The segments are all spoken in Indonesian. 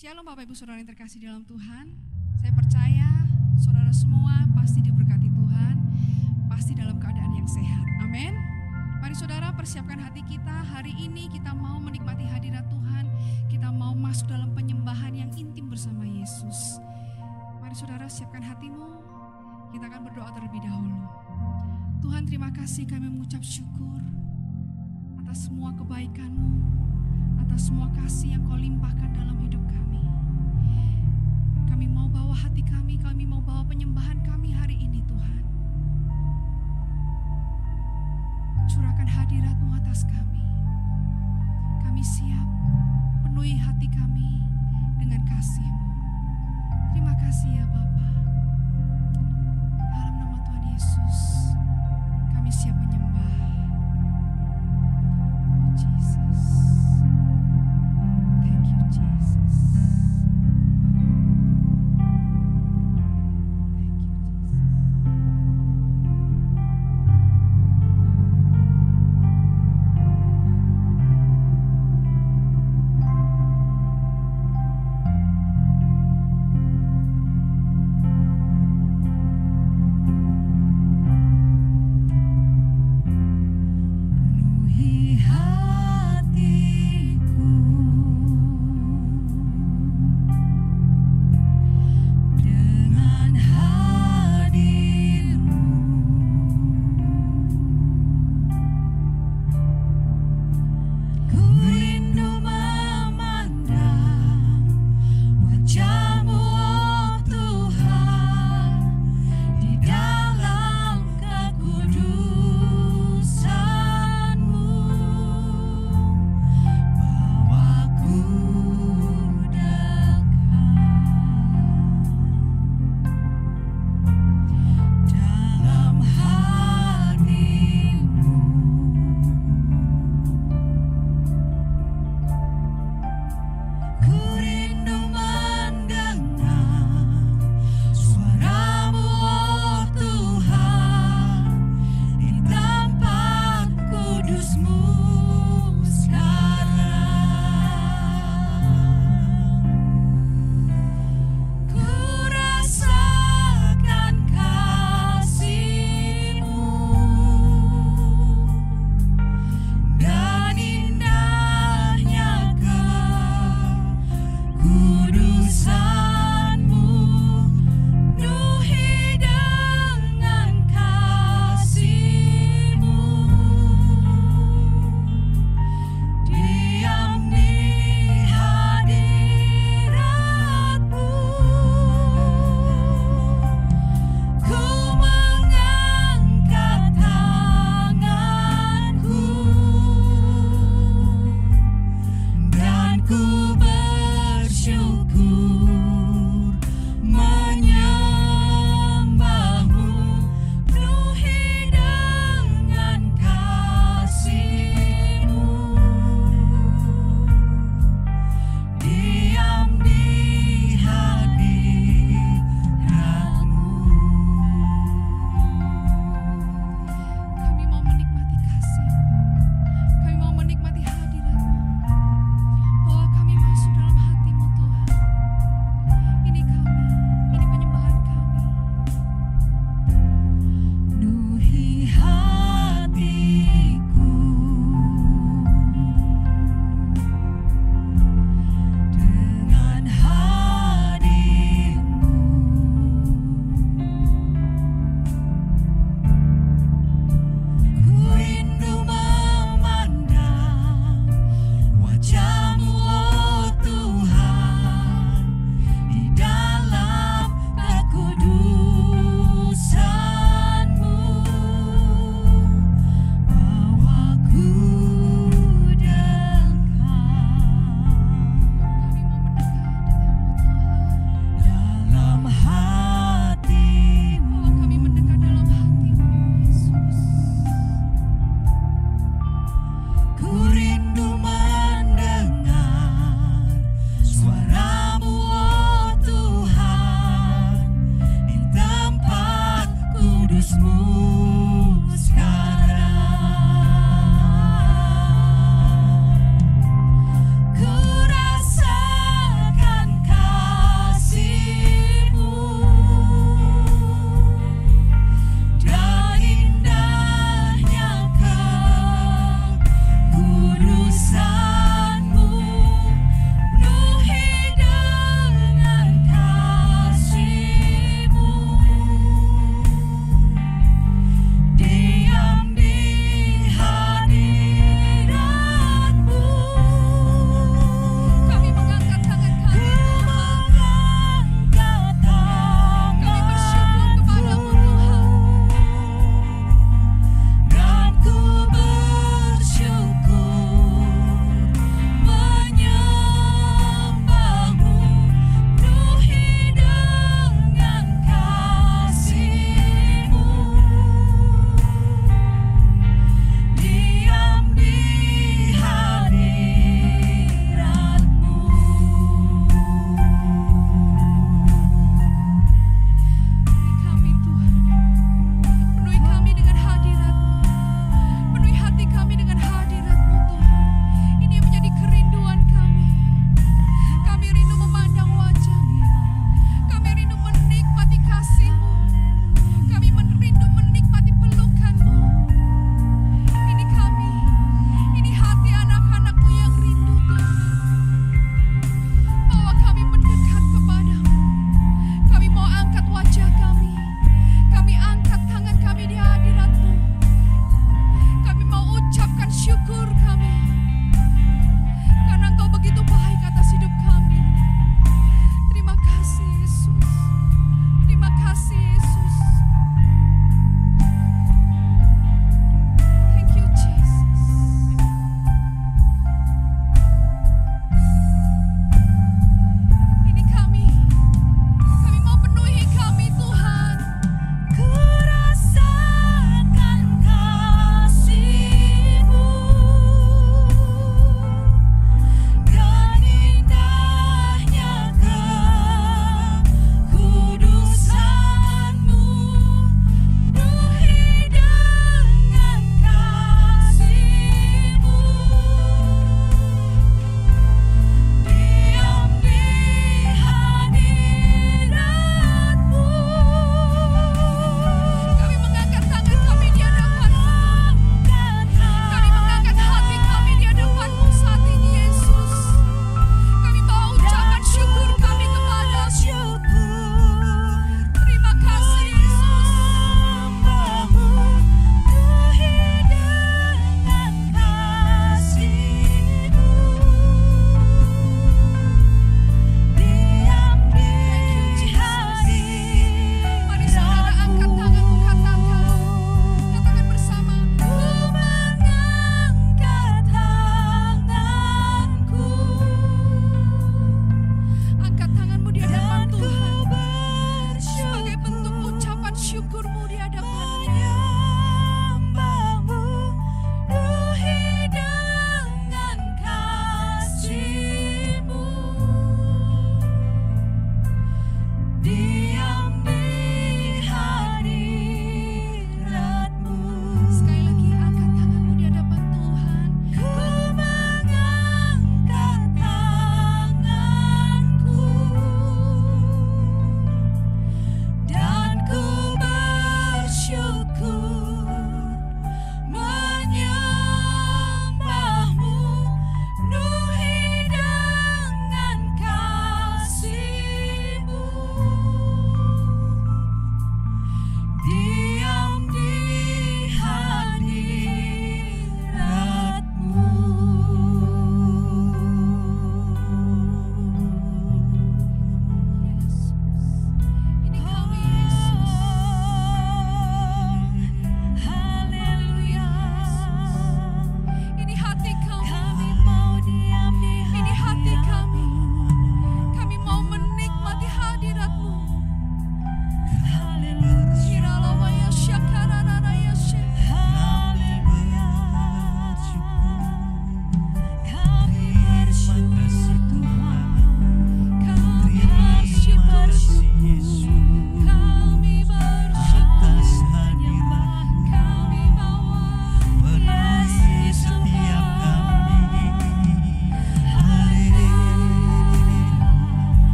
Shalom Bapak Ibu Saudara yang terkasih dalam Tuhan. Saya percaya saudara semua pasti diberkati Tuhan, pasti dalam keadaan yang sehat. Amin. Mari saudara persiapkan hati kita. Hari ini kita mau menikmati hadirat Tuhan. Kita mau masuk dalam penyembahan yang intim bersama Yesus. Mari saudara siapkan hatimu. Kita akan berdoa terlebih dahulu. Tuhan, terima kasih, kami mengucap syukur atas semua kebaikan-Mu, atas semua kasih yang Kau limpahkan dalam hidup kami. Kami mau bawa hati kami mau bawa penyembahan kami hari ini Tuhan. Curahkan hadirat-Mu atas kami. Kami siap penuhi hati kami dengan kasih-Mu. Terima kasih ya Bapa. Dalam nama Tuhan Yesus, kami siap menyembah. Oh Jesus. Thank you Jesus. Thank you Jesus.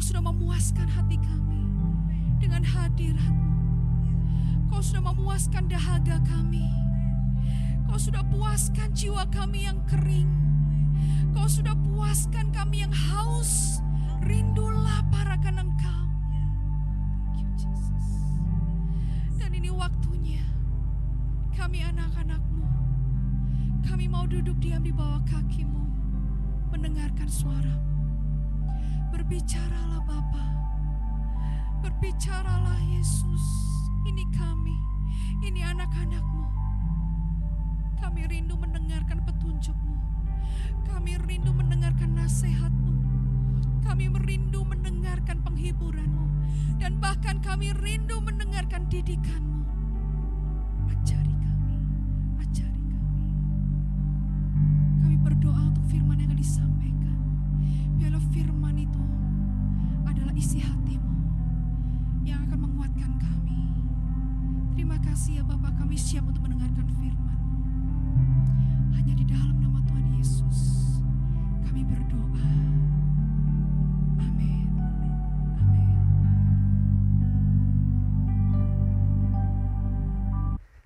Kau sudah memuaskan hati kami dengan hadirat-Mu. Kau sudah memuaskan dahaga kami. Kau sudah puaskan jiwa kami yang kering. Kau sudah puaskan kami yang haus. Rindu lapar akan Engkau. Thank you, Jesus. Dan ini waktunya kami anak-anak-Mu. Kami mau duduk diam di bawah kaki-Mu, mendengarkan suara-Mu. Berbicaralah Bapa, berbicaralah Yesus. Ini kami, ini anak-anak-Mu. Kami rindu mendengarkan petunjuk-Mu. Kami rindu mendengarkan nasihat-Mu. Kami merindu mendengarkan penghiburan-Mu. Dan bahkan kami rindu mendengarkan didikan-Mu. Ajari kami, ajari kami. Kami berdoa untuk firman yang akan disampaikan. Biarlah firman itu adalah isi hati-Mu yang akan menguatkan kami. Terima kasih ya Bapak, kami siap untuk mendengarkan firman. Hanya di dalam nama Tuhan Yesus kami berdoa. Amin. Amin.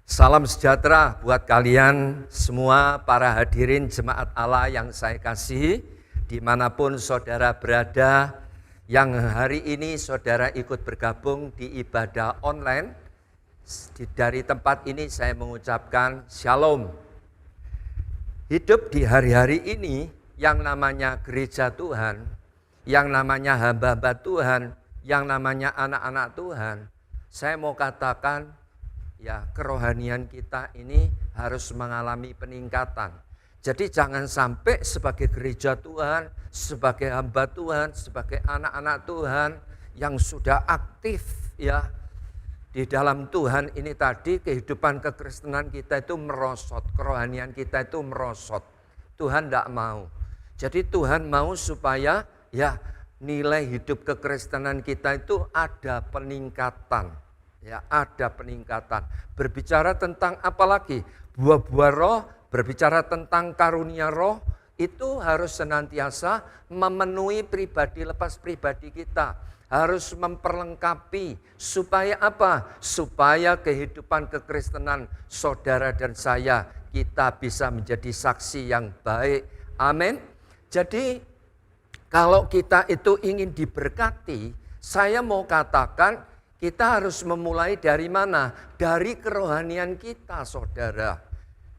Salam sejahtera buat kalian semua para hadirin jemaat Allah yang saya kasihi, dimanapun saudara berada, yang hari ini saudara ikut bergabung di ibadah online. Dari tempat ini saya mengucapkan shalom. Hidup di hari-hari ini yang namanya gereja Tuhan, yang namanya hamba-hamba Tuhan, yang namanya anak-anak Tuhan, saya mau katakan ya, kerohanian kita ini harus mengalami peningkatan. Jadi jangan sampai sebagai gereja Tuhan, sebagai hamba Tuhan, sebagai anak-anak Tuhan yang sudah aktif ya di dalam Tuhan ini tadi, kehidupan kekristenan kita itu merosot, kerohanian kita itu merosot. Tuhan tidak mau. Jadi Tuhan mau supaya ya nilai hidup kekristenan kita itu ada peningkatan. Ya, ada peningkatan. Berbicara tentang apa lagi? Buah-buah roh, berbicara tentang karunia roh, itu harus senantiasa memenuhi pribadi lepas pribadi kita. Harus memperlengkapi supaya apa? Supaya kehidupan kekristenan saudara dan saya, kita bisa menjadi saksi yang baik. Amin. Jadi kalau kita itu ingin diberkati, saya mau katakan kita harus memulai dari mana? Dari kerohanian kita, saudara.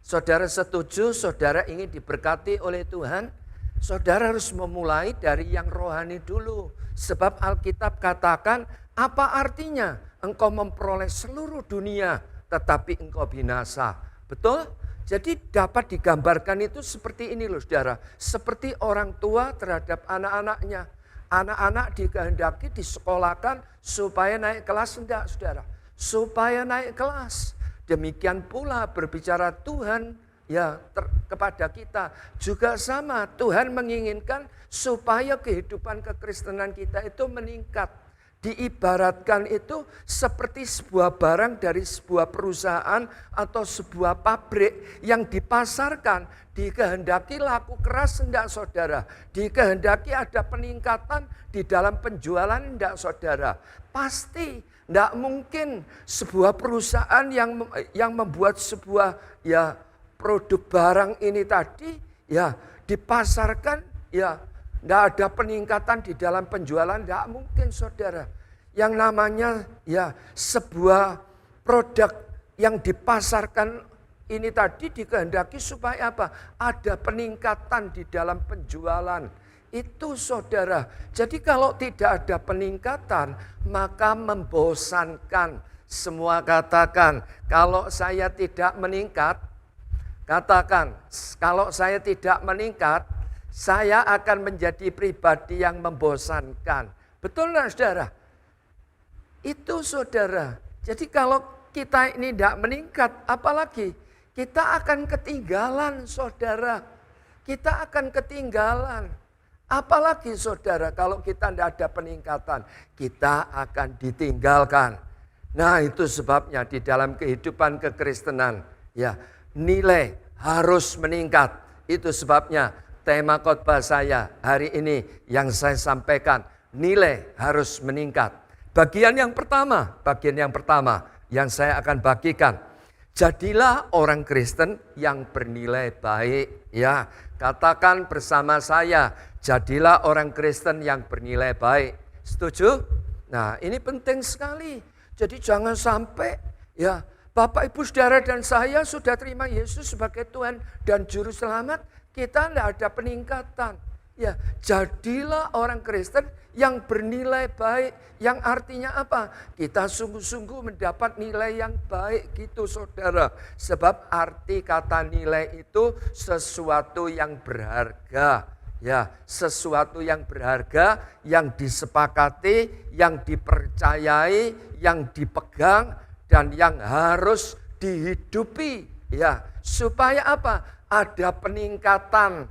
Saudara setuju, saudara ingin diberkati oleh Tuhan? Saudara harus memulai dari yang rohani dulu. Sebab Alkitab katakan, apa artinya engkau memperoleh seluruh dunia tetapi engkau binasa? Betul? Jadi dapat digambarkan itu seperti ini loh saudara. Seperti orang tua terhadap anak-anaknya. Anak-anak dikehendaki disekolahkan supaya naik kelas, enggak saudara? Supaya naik kelas. Demikian pula berbicara Tuhan ya kepada kita juga sama. Tuhan menginginkan supaya kehidupan kekristenan kita itu meningkat. Diibaratkan itu seperti sebuah barang dari sebuah perusahaan atau sebuah pabrik yang dipasarkan. Dikehendaki laku keras enggak saudara? Dikehendaki ada peningkatan di dalam penjualan enggak saudara? Pasti enggak mungkin sebuah perusahaan yang membuat sebuah ya produk barang ini tadi ya dipasarkan ya enggak ada peningkatan di dalam penjualan, enggak mungkin saudara. Yang namanya ya sebuah produk yang dipasarkan ini tadi dikehendaki supaya apa? Ada peningkatan di dalam penjualan. Itu saudara. Jadi kalau tidak ada peningkatan maka membosankan. Semua katakan, kalau saya tidak meningkat, katakan, kalau saya tidak meningkat, saya akan menjadi pribadi yang membosankan. Betul nggak saudara? Itu saudara. Jadi kalau kita ini tidak meningkat, apalagi kita akan ketinggalan saudara. Kita akan ketinggalan. Apalagi saudara kalau kita tidak ada peningkatan, kita akan ditinggalkan. Nah itu sebabnya di dalam kehidupan kekristenan ya nilai harus meningkat. Itu sebabnya tema khotbah saya hari ini yang saya sampaikan, nilai harus meningkat. Bagian yang pertama yang saya akan bagikan. Jadilah orang Kristen yang bernilai baik. Ya, katakan bersama saya, jadilah orang Kristen yang bernilai baik. Setuju? Nah, ini penting sekali. Jadi jangan sampai ya Bapak, Ibu, Saudara dan saya sudah terima Yesus sebagai Tuhan dan Juru Selamat, kita tidak ada peningkatan. Ya, jadilah orang Kristen yang bernilai baik, yang artinya apa? Kita sungguh-sungguh mendapat nilai yang baik gitu saudara. Sebab arti kata nilai itu sesuatu yang berharga. Ya, sesuatu yang berharga, yang disepakati, yang dipercayai, yang dipegang, dan yang harus dihidupi. Ya, supaya apa? Ada peningkatan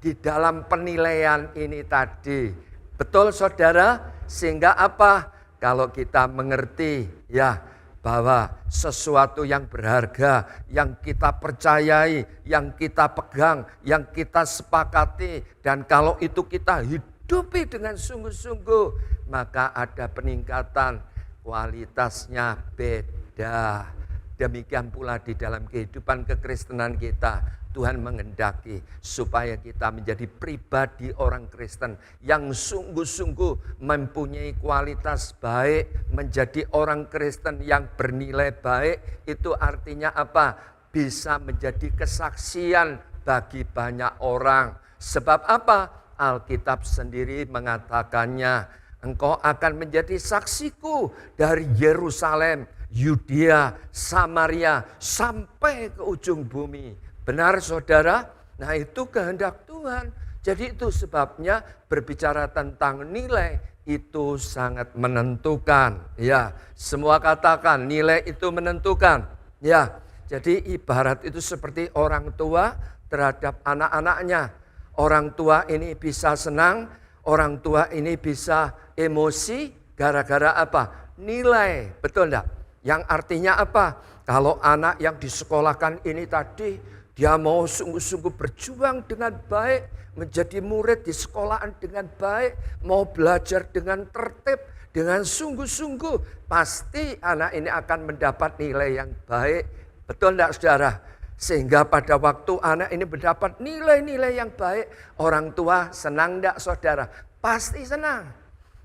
di dalam penilaian ini tadi. Betul saudara? Sehingga apa? Kalau kita mengerti ya bahwa sesuatu yang berharga, yang kita percayai, yang kita pegang, yang kita sepakati, dan kalau itu kita hidupi dengan sungguh-sungguh, maka ada peningkatan, kualitasnya beda. Demikian pula di dalam kehidupan kekristenan kita, Tuhan menghendaki supaya kita menjadi pribadi orang Kristen yang sungguh-sungguh mempunyai kualitas baik, menjadi orang Kristen yang bernilai baik. Itu artinya apa? Bisa menjadi kesaksian bagi banyak orang. Sebab apa? Alkitab sendiri mengatakannya, engkau akan menjadi saksiku dari Yerusalem, Yudea, Samaria, sampai ke ujung bumi. Benar saudara? Nah itu kehendak Tuhan. Jadi itu sebabnya berbicara tentang nilai itu sangat menentukan. Ya, semua katakan nilai itu menentukan. Ya, jadi ibarat itu seperti orang tua terhadap anak-anaknya. Orang tua ini bisa senang, orang tua ini bisa emosi gara-gara apa? Nilai, betul enggak? Yang artinya apa? Kalau anak yang disekolahkan ini tadi, dia mau sungguh-sungguh berjuang dengan baik, menjadi murid di sekolahan dengan baik, mau belajar dengan tertib, dengan sungguh-sungguh, pasti anak ini akan mendapat nilai yang baik. Betul enggak saudara? Sehingga pada waktu anak ini mendapat nilai-nilai yang baik, orang tua senang enggak saudara? Pasti senang.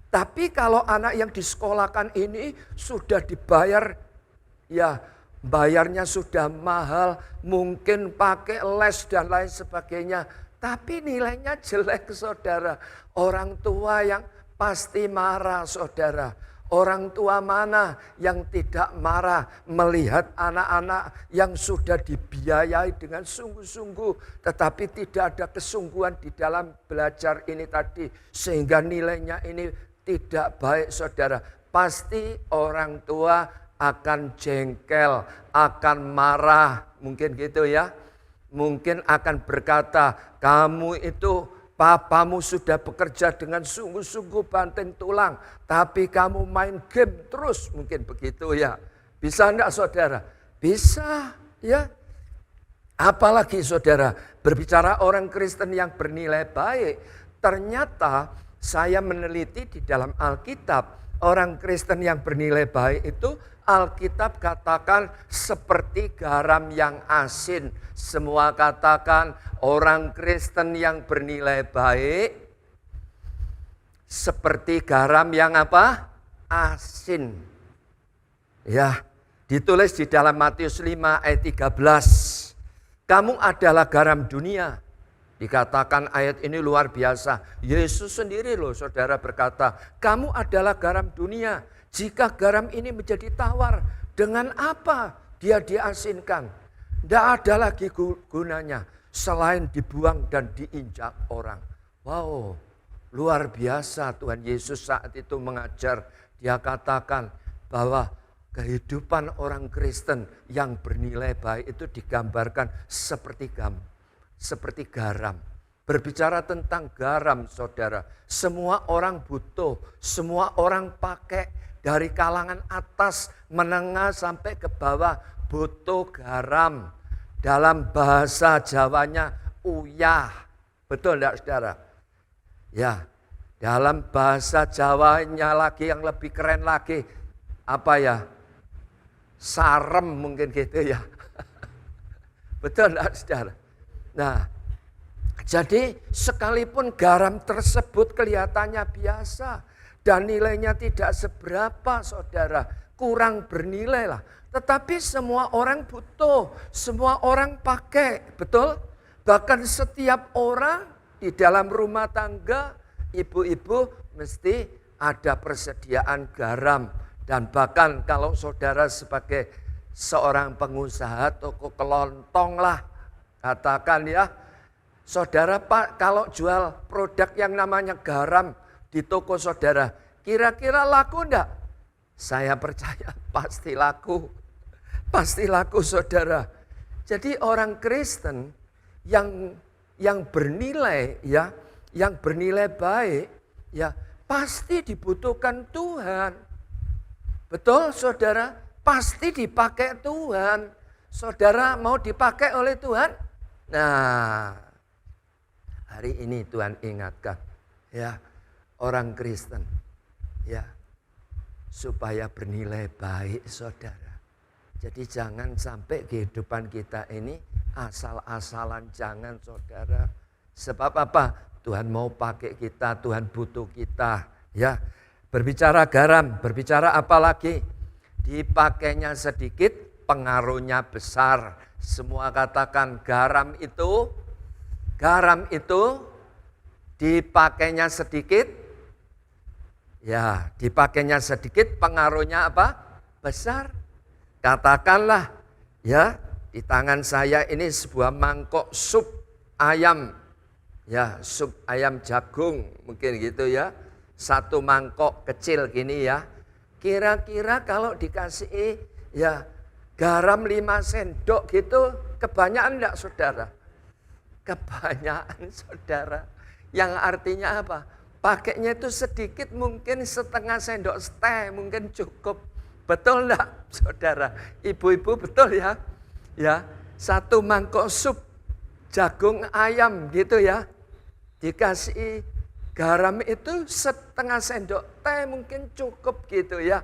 Tapi kalau anak yang disekolahkan ini sudah dibayar, ya bayarnya sudah mahal, mungkin pakai les dan lain sebagainya. Tapi nilainya jelek saudara. Orang tua yang pasti marah saudara. Orang tua mana yang tidak marah melihat anak-anak yang sudah dibiayai dengan sungguh-sungguh. Tetapi tidak ada kesungguhan di dalam belajar ini tadi. Sehingga nilainya ini tidak baik saudara. Pasti orang tua akan jengkel, akan marah. Mungkin gitu ya. Mungkin akan berkata, kamu itu papamu sudah bekerja dengan sungguh-sungguh banting tulang. Tapi kamu main game terus. Mungkin begitu ya. Bisa enggak saudara? Bisa ya. Apalagi saudara, berbicara orang Kristen yang bernilai baik. Ternyata saya meneliti di dalam Alkitab, orang Kristen yang bernilai baik itu Alkitab katakan seperti garam yang asin. Semua katakan orang Kristen yang bernilai baik seperti garam yang apa? Asin. Ya, ditulis di dalam Matius 5 ayat 13. Kamu adalah garam dunia. Dikatakan ayat ini luar biasa. Yesus sendiri loh saudara berkata, kamu adalah garam dunia. Jika garam ini menjadi tawar, dengan apa dia diasinkan? Tidak ada lagi gunanya selain dibuang dan diinjak orang. Wow, luar biasa Tuhan Yesus saat itu mengajar. Dia katakan bahwa kehidupan orang Kristen yang bernilai baik itu digambarkan seperti garam. Berbicara tentang garam saudara, semua orang butuh, semua orang pakai, dari kalangan atas, menengah sampai ke bawah butuh garam. Dalam bahasa Jawanya uyah. Betul enggak saudara? Ya, Dalam bahasa Jawanya lagi yang lebih keren lagi, apa ya? Sarem mungkin gitu ya. Betul enggak, saudara? Nah, jadi sekalipun garam tersebut kelihatannya biasa dan nilainya tidak seberapa, saudara, kurang bernilai lah. Tetapi semua orang butuh, semua orang pakai, betul? Bahkan setiap orang di dalam rumah tangga, ibu-ibu mesti ada persediaan garam. Dan bahkan kalau saudara sebagai seorang pengusaha toko kelontong lah, katakan ya, saudara Pak kalau jual produk yang namanya garam di toko saudara, kira-kira laku enggak? Saya percaya pasti laku. Pasti laku, saudara. Jadi orang Kristen yang bernilai ya, yang bernilai baik ya, pasti dibutuhkan Tuhan. Betul, saudara? Pasti dipakai Tuhan. Saudara mau dipakai oleh Tuhan? Nah, hari ini Tuhan ingatkan ya, orang Kristen ya, supaya bernilai baik, saudara. Jadi jangan sampai kehidupan kita ini asal-asalan, jangan, saudara. Sebab apa? Tuhan mau pakai kita, Tuhan butuh kita. Ya, berbicara garam, berbicara apa lagi? Dipakainya sedikit, pengaruhnya besar. Semua katakan garam itu dipakainya sedikit. Ya, dipakainya sedikit, pengaruhnya apa? Besar. Katakanlah ya, di tangan saya ini sebuah mangkok sup ayam. Ya, sup ayam jagung mungkin gitu ya. Satu mangkok kecil gini ya. Kira-kira kalau dikasih ya garam 5 sendok gitu, kebanyakan enggak, saudara? Kebanyakan, saudara. Yang artinya apa? Pakainya itu sedikit, mungkin setengah sendok teh mungkin cukup. Betul enggak, saudara? Ibu-ibu betul ya? Ya, satu mangkok sup jagung ayam gitu ya. Dikasih garam itu setengah sendok teh mungkin cukup gitu ya.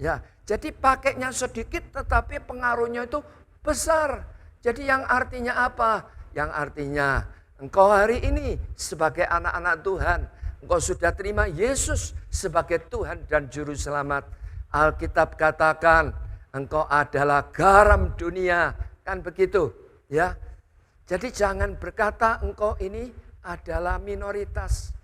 Ya, jadi pakainya sedikit tetapi pengaruhnya itu besar. Jadi yang artinya apa? Yang artinya engkau hari ini sebagai anak-anak Tuhan, engkau sudah terima Yesus sebagai Tuhan dan Juru Selamat. Alkitab katakan engkau adalah garam dunia, kan begitu ya. Jadi jangan berkata engkau ini adalah minoritas.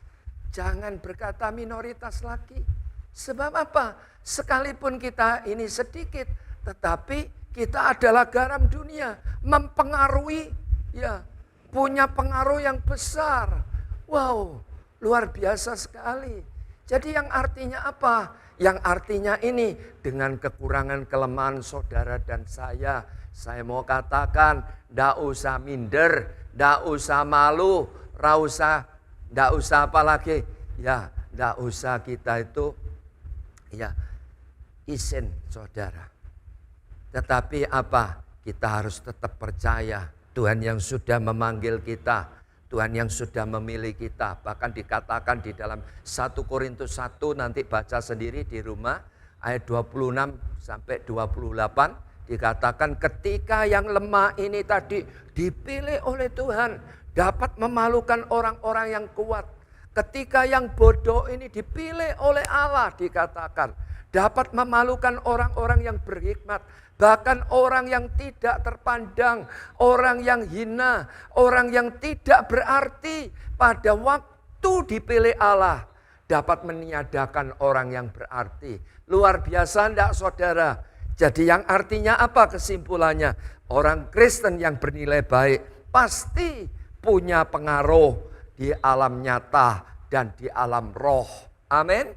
Jangan berkata minoritas lagi. Sebab apa? Sekalipun kita ini sedikit, tetapi kita adalah garam dunia, mempengaruhi ya, punya pengaruh yang besar. Wow, luar biasa sekali. Jadi yang artinya apa? Yang artinya ini dengan kekurangan kelemahan saudara dan saya mau katakan, ndak usah minder, ndak usah malu, ndak usah apa lagi, ya ndak usah kita itu ya isin, saudara. Tetapi apa? Kita harus tetap percaya Tuhan yang sudah memanggil kita, Tuhan yang sudah memilih kita. Bahkan dikatakan di dalam 1 Korintus 1, nanti baca sendiri di rumah, ayat 26 sampai 28. Dikatakan ketika yang lemah ini tadi dipilih oleh Tuhan, dapat memalukan orang-orang yang kuat. Ketika yang bodoh ini dipilih oleh Allah, dikatakan dapat memalukan orang-orang yang berhikmat. Bahkan orang yang tidak terpandang, orang yang hina, orang yang tidak berarti, pada waktu dipilih Allah dapat meniadakan orang yang berarti. Luar biasa enggak, saudara? Jadi yang artinya apa kesimpulannya? Orang Kristen yang bernilai baik pasti punya pengaruh di alam nyata dan di alam roh. Amin.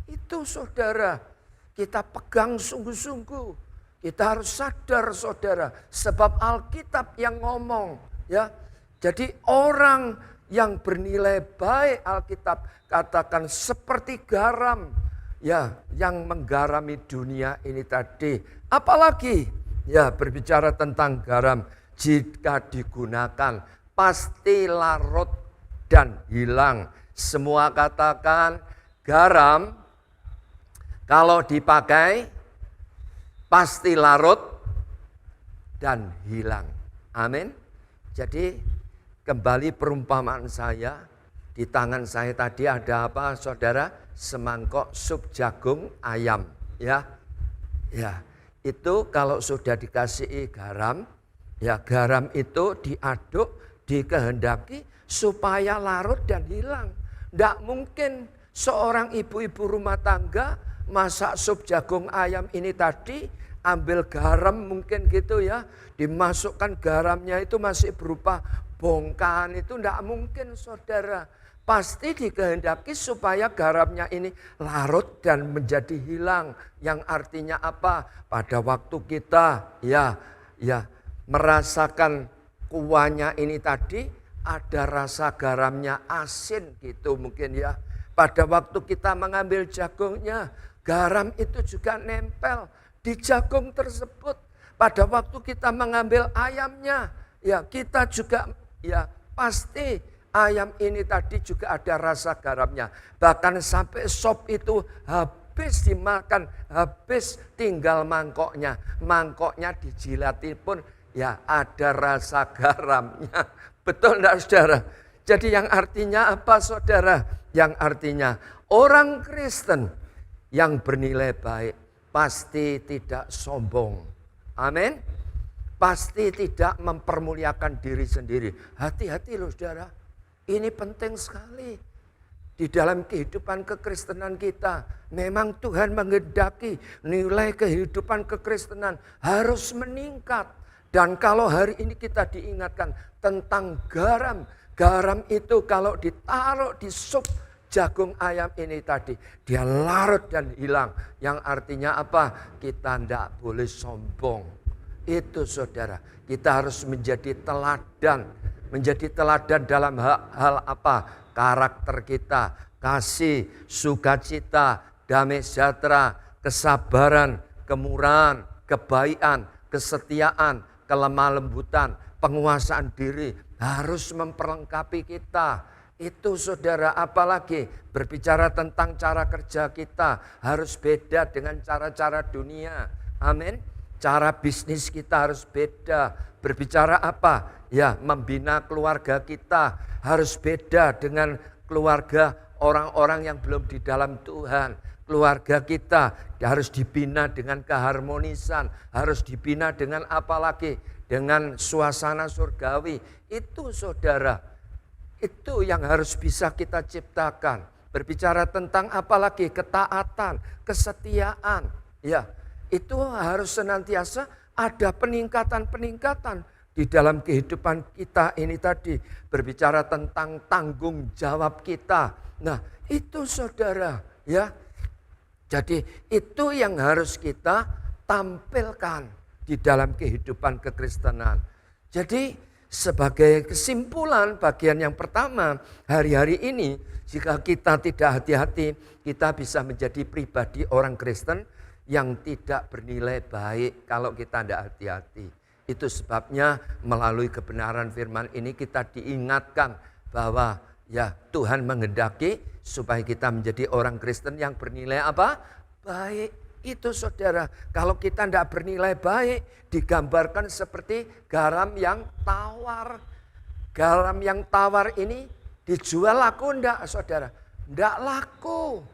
Itu, saudara, kita pegang sungguh-sungguh. Kita harus sadar, saudara, sebab Alkitab yang ngomong ya. Jadi orang yang bernilai baik, Alkitab katakan seperti garam ya, yang menggarami dunia ini tadi. Apalagi ya, berbicara tentang garam, jika digunakan pasti larut dan hilang Semua katakan garam kalau dipakai pasti larut dan hilang. Amin. Jadi kembali perumpamaan saya, di tangan saya tadi ada apa saudara? Semangkok sup jagung ayam. Ya, itu kalau sudah dikasih garam, ya garam itu diaduk, dikehendaki supaya larut dan hilang. Tidak mungkin seorang ibu-ibu rumah tangga masak sup jagung ayam ini tadi, ambil garam mungkin gitu ya, dimasukkan garamnya itu masih berupa bongkahan, itu tidak mungkin saudara. Pasti dikehendaki supaya garamnya ini larut dan menjadi hilang. Yang artinya apa? Pada waktu kita ya merasakan kuahnya ini tadi, ada rasa garamnya asin gitu mungkin ya. Pada waktu kita mengambil jagungnya, garam itu juga nempel di jagung tersebut. Pada waktu kita mengambil ayamnya, ya kita juga ya pasti ayam ini tadi juga ada rasa garamnya. Bahkan sampai sop itu habis dimakan, habis tinggal mangkoknya. Mangkoknya dijilati pun ya ada rasa garamnya. Betul enggak saudara? Jadi yang artinya apa saudara? Yang artinya orang Kristen yang bernilai baik pasti tidak sombong. Amin. Pasti tidak mempermuliakan diri sendiri. Hati-hati loh saudara. Ini penting sekali. Di dalam kehidupan kekristenan kita, memang Tuhan menghendaki nilai kehidupan kekristenan harus meningkat. Dan kalau hari ini kita diingatkan tentang garam. Garam itu kalau ditaruh di sup jagung ayam ini tadi, dia larut dan hilang. Yang artinya apa? Kita tidak boleh sombong. Itu saudara, kita harus menjadi teladan. Menjadi teladan dalam hal apa? Karakter kita, kasih, sukacita, damai sejahtera, kesabaran, kemurahan, kebaikan, kesetiaan, kelemah lembutan, penguasaan diri harus memperlengkapi kita. Itu saudara, apalagi berbicara tentang cara kerja kita harus beda dengan cara-cara dunia. Amin. Cara bisnis kita harus beda. Berbicara apa? Ya, membina keluarga kita harus beda dengan keluarga orang-orang yang belum di dalam Tuhan. Keluarga kita harus dibina dengan keharmonisan, harus dibina dengan apa lagi? Dengan suasana surgawi. Itu saudara, itu yang harus bisa kita ciptakan. Berbicara tentang apa lagi? Ketaatan, kesetiaan. Ya, itu harus senantiasa ada peningkatan-peningkatan di dalam kehidupan kita ini tadi. Berbicara tentang tanggung jawab kita. Nah, itu saudara, ya. Jadi itu yang harus kita tampilkan di dalam kehidupan kekristenan. Jadi sebagai kesimpulan bagian yang pertama, hari-hari ini jika kita tidak hati-hati, kita bisa menjadi pribadi orang Kristen yang tidak bernilai baik kalau kita tidak hati-hati. Itu sebabnya melalui kebenaran firman ini kita diingatkan bahwa ya Tuhan menghendaki supaya kita menjadi orang Kristen yang bernilai apa? Baik. Itu saudara, kalau kita tidak bernilai baik digambarkan seperti garam yang tawar. Garam yang tawar ini dijual laku enggak saudara? Enggak laku.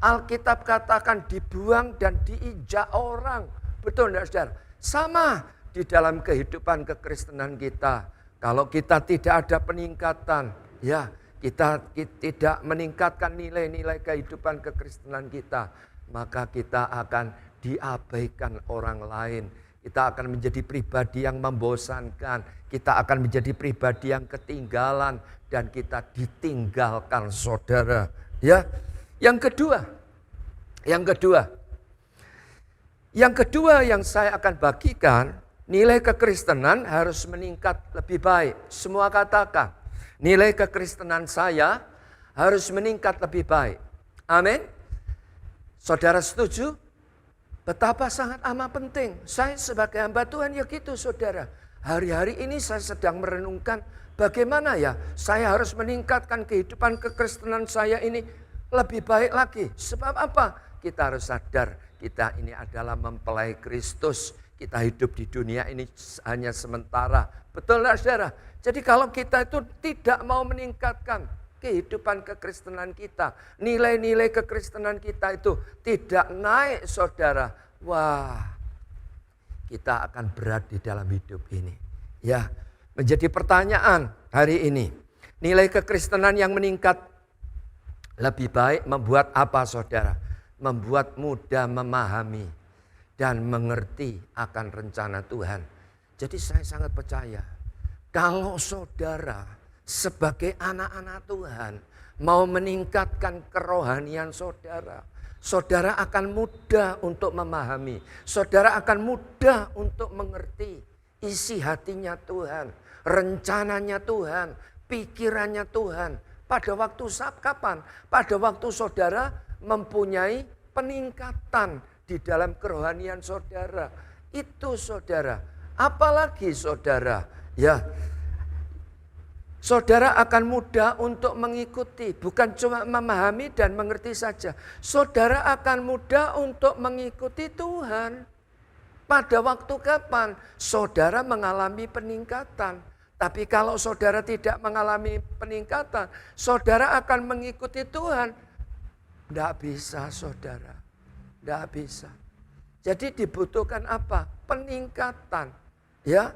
Alkitab katakan dibuang dan diinjak orang. Betul enggak saudara? Sama di dalam kehidupan kekristenan kita. Kalau kita tidak ada peningkatan, ya kita tidak meningkatkan nilai-nilai kehidupan kekristenan kita, maka kita akan diabaikan orang lain. Kita akan menjadi pribadi yang membosankan. Kita akan menjadi pribadi yang ketinggalan dan kita ditinggalkan saudara. Ya. Yang kedua yang saya akan bagikan, nilai kekristenan harus meningkat lebih baik. Semua katakan, nilai kekristenan saya harus meningkat lebih baik. Amin. Saudara setuju? Betapa sangat amat penting. Saya sebagai hamba Tuhan ya gitu saudara. Hari-hari ini saya sedang merenungkan bagaimana ya saya harus meningkatkan kehidupan kekristenan saya ini lebih baik lagi. Sebab apa? Kita harus sadar kita ini adalah mempelai Kristus. Kita hidup di dunia ini hanya sementara. Betul enggak saudara? Jadi kalau kita itu tidak mau meningkatkan kehidupan kekristenan kita, nilai-nilai kekristenan kita itu tidak naik saudara, wah kita akan berat di dalam hidup ini. Ya, menjadi pertanyaan hari ini, nilai kekristenan yang meningkat lebih baik membuat apa saudara? Membuat mudah memahami dan mengerti akan rencana Tuhan. Jadi saya sangat percaya kalau saudara sebagai anak-anak Tuhan mau meningkatkan kerohanian saudara, saudara akan mudah untuk memahami, saudara akan mudah untuk mengerti isi hatinya Tuhan, rencananya Tuhan, pikirannya Tuhan. Pada waktu kapan? Pada waktu saudara mempunyai peningkatan di dalam kerohanian saudara. Itu saudara. Apalagi saudara, ya. Saudara akan mudah untuk mengikuti, bukan cuma memahami dan mengerti saja. Saudara akan mudah untuk mengikuti Tuhan. Pada waktu kapan? Saudara mengalami peningkatan. Tapi kalau saudara tidak mengalami peningkatan, saudara akan mengikuti Tuhan. Tidak bisa saudara, tidak bisa. Jadi dibutuhkan apa? Peningkatan. Ya,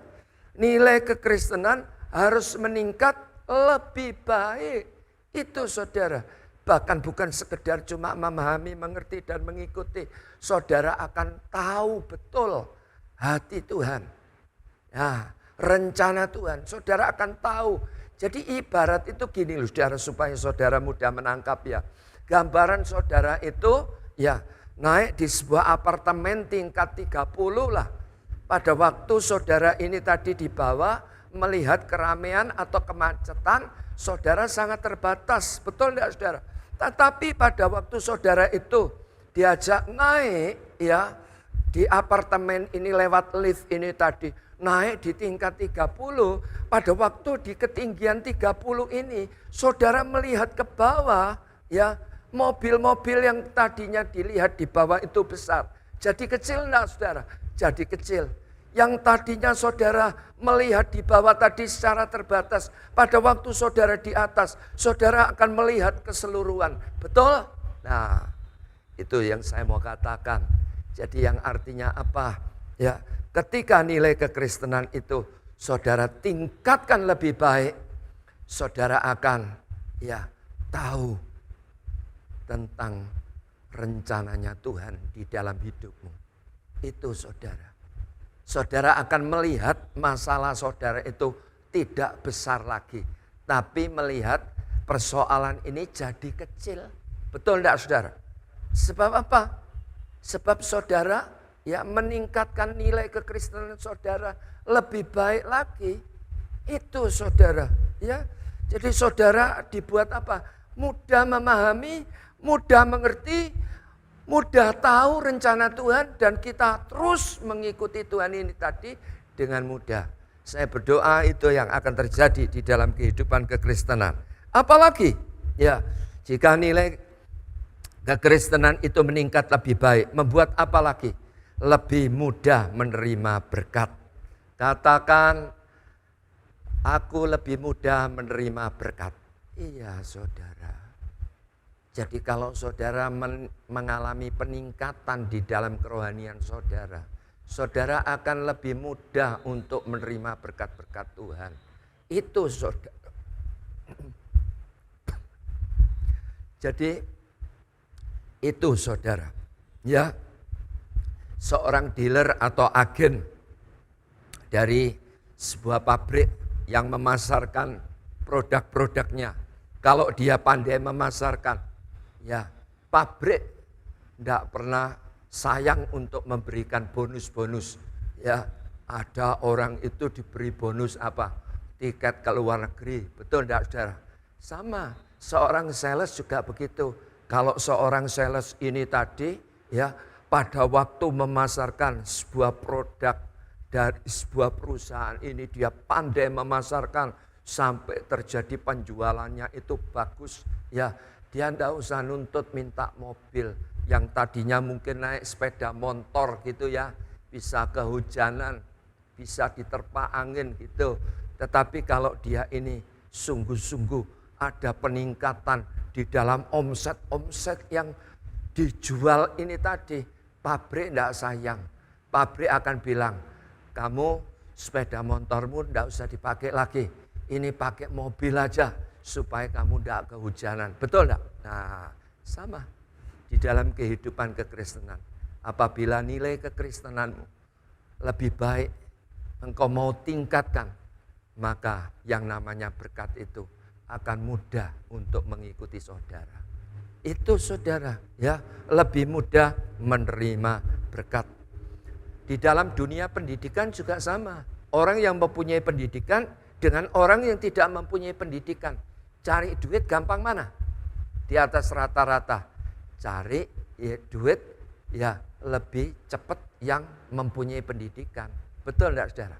nilai kekristenan harus meningkat lebih baik. Itu saudara. Bahkan bukan sekedar cuma memahami, mengerti dan mengikuti. Saudara akan tahu betul hati Tuhan. Ya, rencana Tuhan. Saudara akan tahu. Jadi ibarat itu gini loh saudara, supaya saudara mudah menangkap ya. Gambaran saudara itu ya naik di sebuah apartemen tingkat 30 lah. Pada waktu saudara ini tadi dibawa melihat keramaian atau kemacetan, saudara sangat terbatas. Betul tidak saudara? Tetapi pada waktu saudara itu diajak naik ya di apartemen ini lewat lift ini tadi. Naik di tingkat 30, pada waktu di ketinggian 30 ini saudara melihat ke bawah ya. Mobil-mobil yang tadinya dilihat di bawah itu besar. Jadi kecil enggak saudara? Jadi kecil. Yang tadinya saudara melihat di bawah tadi secara terbatas. Pada waktu saudara di atas, saudara akan melihat keseluruhan. Betul? Nah, itu yang saya mau katakan. Jadi yang artinya apa? Ya, ketika nilai kekristenan itu saudara tingkatkan lebih baik, saudara akan ya tahu tentang rencananya Tuhan di dalam hidupmu. Itu saudara. Saudara akan melihat masalah saudara itu tidak besar lagi. Tapi melihat persoalan ini jadi kecil. Betul tidak saudara? Sebab apa? Sebab saudara ya meningkatkan nilai kekristenan saudara lebih baik lagi. Itu saudara. Ya. Jadi saudara dibuat apa? Mudah memahami, mudah mengerti, mudah tahu rencana Tuhan dan kita terus mengikuti Tuhan ini tadi dengan mudah. Saya berdoa itu yang akan terjadi di dalam kehidupan kekristenan. Apalagi ya jika nilai kekristenan itu meningkat lebih baik, membuat apa lagi? Lebih mudah menerima berkat. Katakan, aku lebih mudah menerima berkat. Iya saudara. Jadi kalau saudara mengalami peningkatan di dalam kerohanian saudara, saudara akan lebih mudah untuk menerima berkat-berkat Tuhan. Itu saudara. Jadi itu saudara. Ya, seorang dealer atau agen dari sebuah pabrik yang memasarkan produk-produknya. Kalau dia pandai memasarkan, ya, pabrik tidak pernah sayang untuk memberikan bonus-bonus. Ya, ada orang itu diberi bonus apa? Tiket ke luar negeri. Betul tidak saudara? Sama, seorang sales juga begitu. Kalau seorang sales ini tadi, ya, pada waktu memasarkan sebuah produk dari sebuah perusahaan ini dia pandai memasarkan sampai terjadi penjualannya itu bagus. Ya, dia tidak usah nuntut minta mobil yang tadinya mungkin naik sepeda motor gitu ya, bisa kehujanan, bisa diterpa angin gitu. Tetapi kalau dia ini sungguh-sungguh ada peningkatan di dalam omset yang dijual ini tadi, pabrik tidak sayang. Pabrik akan bilang, kamu sepeda motormu tidak usah dipakai lagi. Ini pakai mobil aja supaya kamu tidak kehujanan. Betul tidak? Nah, sama di dalam kehidupan kekristenan. Apabila nilai kekristenanmu lebih baik, engkau mau tingkatkan, maka yang namanya berkat itu akan mudah untuk mengikuti saudara. Itu saudara, ya, lebih mudah menerima berkat. Di dalam dunia pendidikan juga sama. Orang yang mempunyai pendidikan dengan orang yang tidak mempunyai pendidikan. Cari duit gampang mana? Di atas rata-rata. Cari ya, duit ya lebih cepat yang mempunyai pendidikan. Betul enggak saudara?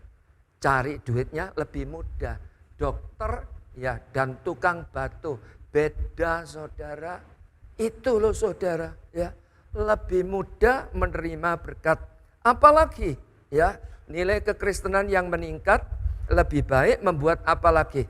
Cari duitnya lebih mudah. Dokter ya dan tukang batu. Beda saudara. Itu loh saudara, ya, lebih mudah menerima berkat. Apalagi ya, nilai kekristenan yang meningkat lebih baik membuat apalagi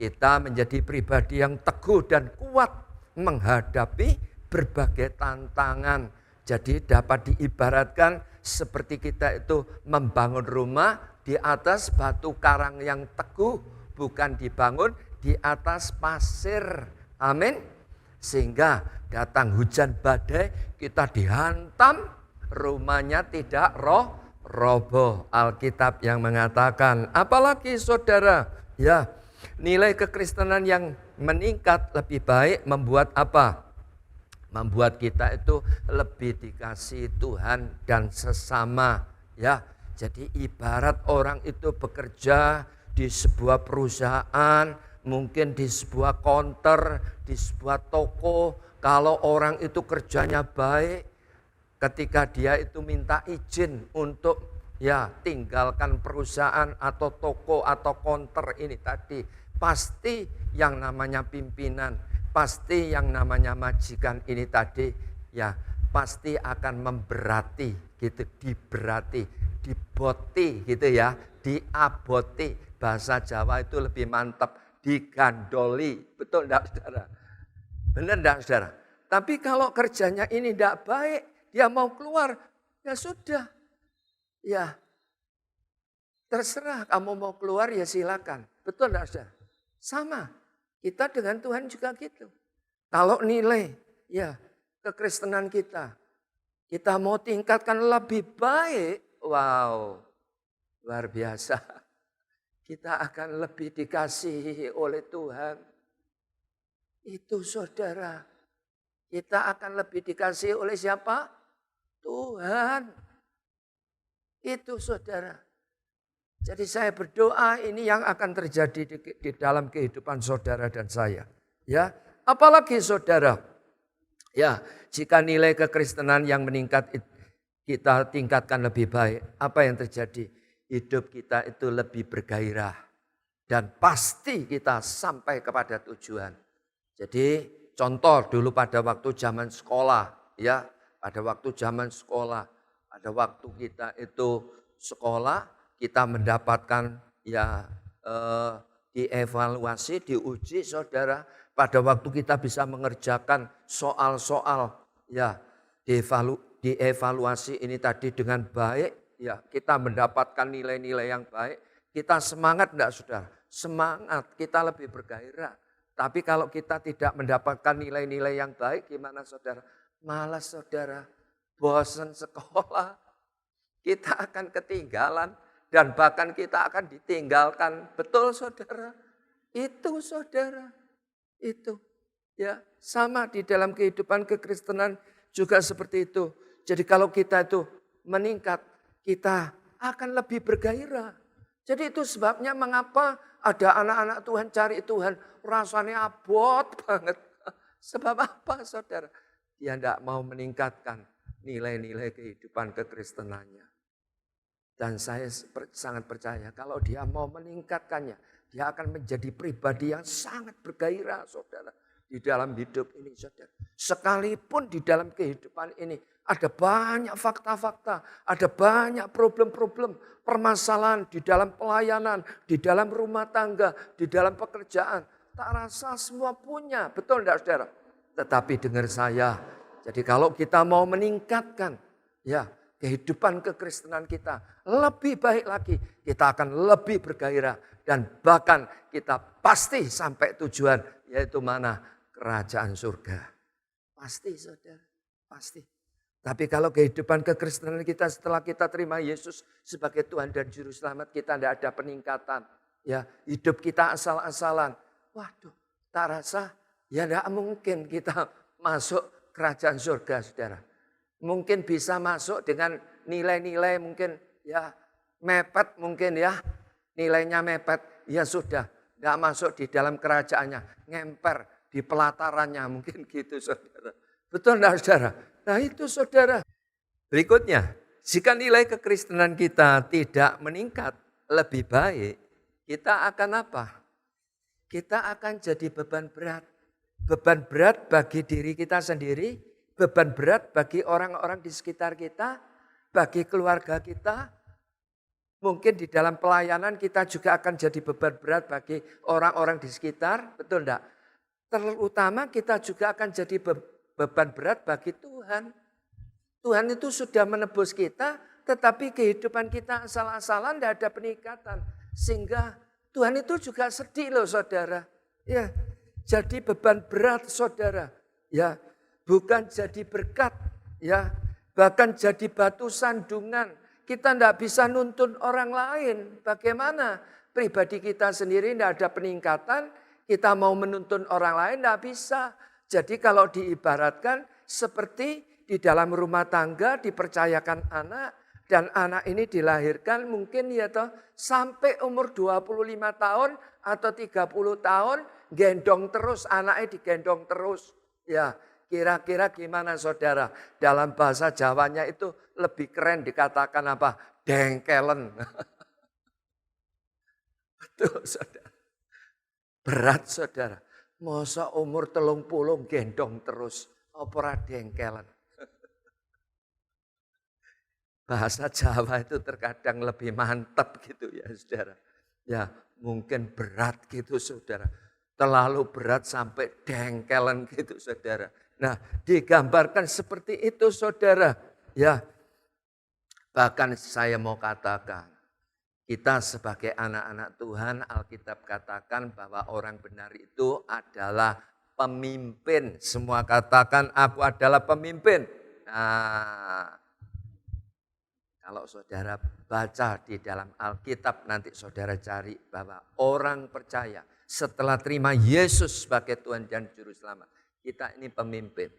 kita menjadi pribadi yang teguh dan kuat menghadapi berbagai tantangan. Jadi dapat diibaratkan seperti kita itu membangun rumah di atas batu karang yang teguh, bukan dibangun di atas pasir. Amin. Sehingga datang hujan badai, kita dihantam, rumahnya tidak roboh. Alkitab yang mengatakan, apalagi saudara, ya, nilai kekristenan yang meningkat lebih baik membuat apa? Membuat kita itu lebih dikasihi Tuhan dan sesama, ya. Jadi ibarat orang itu bekerja di sebuah perusahaan, mungkin di sebuah konter, di sebuah toko, kalau orang itu kerjanya baik, ketika dia itu minta izin untuk ya tinggalkan perusahaan atau toko atau konter ini tadi, pasti yang namanya pimpinan, pasti yang namanya majikan ini tadi, ya pasti akan memberati gitu, diberati, diboti gitu ya, diaboti, bahasa Jawa itu lebih mantap. Digandoli, betul enggak saudara? Benar enggak saudara? Tapi kalau kerjanya ini enggak baik, dia mau keluar, ya sudah. Ya, terserah kamu mau keluar ya silakan. Betul enggak saudara? Sama, kita dengan Tuhan juga gitu. Kalau nilai ya kekristenan kita mau tingkatkan lebih baik, wow, luar biasa. Kita akan lebih dikasihi oleh Tuhan. Itu saudara. Kita akan lebih dikasihi oleh siapa? Tuhan. Itu saudara. Jadi saya berdoa ini yang akan terjadi di dalam kehidupan saudara dan saya. Ya, apalagi saudara. Ya, jika nilai kekristenan yang meningkat kita tingkatkan lebih baik. Apa yang terjadi? Hidup kita itu lebih bergairah dan pasti kita sampai kepada tujuan. Jadi contoh dulu pada waktu zaman sekolah, ya, pada waktu zaman sekolah, pada waktu kita itu sekolah, kita mendapatkan ya dievaluasi, diuji saudara. Pada waktu kita bisa mengerjakan soal-soal, ya dievaluasi ini tadi dengan baik. Ya, kita mendapatkan nilai-nilai yang baik, kita semangat enggak saudara? Semangat, kita lebih bergairah. Tapi kalau kita tidak mendapatkan nilai-nilai yang baik, gimana saudara? Malas saudara, bosan sekolah, kita akan ketinggalan dan bahkan kita akan ditinggalkan. Betul saudara? Itu saudara, itu. Ya, sama di dalam kehidupan kekristenan juga seperti itu. Jadi kalau kita itu meningkat, kita akan lebih bergairah. Jadi itu sebabnya mengapa ada anak-anak Tuhan cari Tuhan rasanya abot banget. Sebab apa saudara? Dia tidak mau meningkatkan nilai-nilai kehidupan kekristenannya. Dan saya sangat percaya kalau dia mau meningkatkannya, dia akan menjadi pribadi yang sangat bergairah, saudara. Di dalam hidup ini, saudara. Sekalipun di dalam kehidupan ini ada banyak fakta-fakta, ada banyak problem-problem, permasalahan di dalam pelayanan, di dalam rumah tangga, di dalam pekerjaan. Tak rasa semua punya, betul enggak saudara? Tetapi dengar saya, jadi kalau kita mau meningkatkan ya kehidupan kekristenan kita lebih baik lagi, kita akan lebih bergairah dan bahkan kita pasti sampai tujuan, yaitu mana? Kerajaan surga. Pasti saudara, pasti. Tapi kalau kehidupan kekristenan kita setelah kita terima Yesus sebagai Tuhan dan Juru Selamat, kita tidak ada peningkatan. Ya, hidup kita asal-asalan. Waduh, tak rasa ya tidak mungkin kita masuk kerajaan surga, saudara. Mungkin bisa masuk dengan nilai-nilai mungkin ya mepet mungkin ya. Nilainya mepet, ya sudah. Tidak masuk di dalam kerajaannya, ngemper di pelatarannya mungkin gitu saudara. Betul enggak saudara? Nah itu saudara. Berikutnya, jika nilai kekristenan kita tidak meningkat lebih baik, kita akan apa? Kita akan jadi beban berat. Beban berat bagi diri kita sendiri, beban berat bagi orang-orang di sekitar kita, bagi keluarga kita. Mungkin di dalam pelayanan kita juga akan jadi beban berat bagi orang-orang di sekitar, betul enggak? Terutama kita juga akan jadi beban berat bagi Tuhan. Tuhan itu sudah menebus kita, tetapi kehidupan kita asal-asalan, tidak ada peningkatan. Sehingga Tuhan itu juga sedih loh saudara. Ya, jadi beban berat saudara. Ya, bukan jadi berkat. Ya, bahkan jadi batu sandungan. Kita tidak bisa nuntun orang lain. Bagaimana? Pribadi kita sendiri tidak ada peningkatan. Kita mau menuntun orang lain tidak bisa. Jadi kalau diibaratkan seperti di dalam rumah tangga dipercayakan anak. Dan anak ini dilahirkan mungkin ya toh sampai umur 25 tahun atau 30 tahun. Gendong terus, anaknya digendong terus. Ya, kira-kira gimana saudara? Dalam bahasa Jawanya itu lebih keren dikatakan apa? Dengkelen. Betul saudara. Berat saudara. Masa umur 30 gendong terus. Apa dengkelen. Bahasa Jawa itu terkadang lebih mantap gitu ya saudara. Ya mungkin berat gitu saudara. Terlalu berat sampai dengkelen gitu saudara. Nah digambarkan seperti itu saudara. Ya bahkan saya mau katakan. Kita sebagai anak-anak Tuhan, Alkitab katakan bahwa orang benar itu adalah pemimpin. Semua katakan aku adalah pemimpin. Nah, kalau saudara baca di dalam Alkitab nanti saudara cari bahwa orang percaya setelah terima Yesus sebagai Tuhan dan Juru Selamat. Kita ini pemimpin.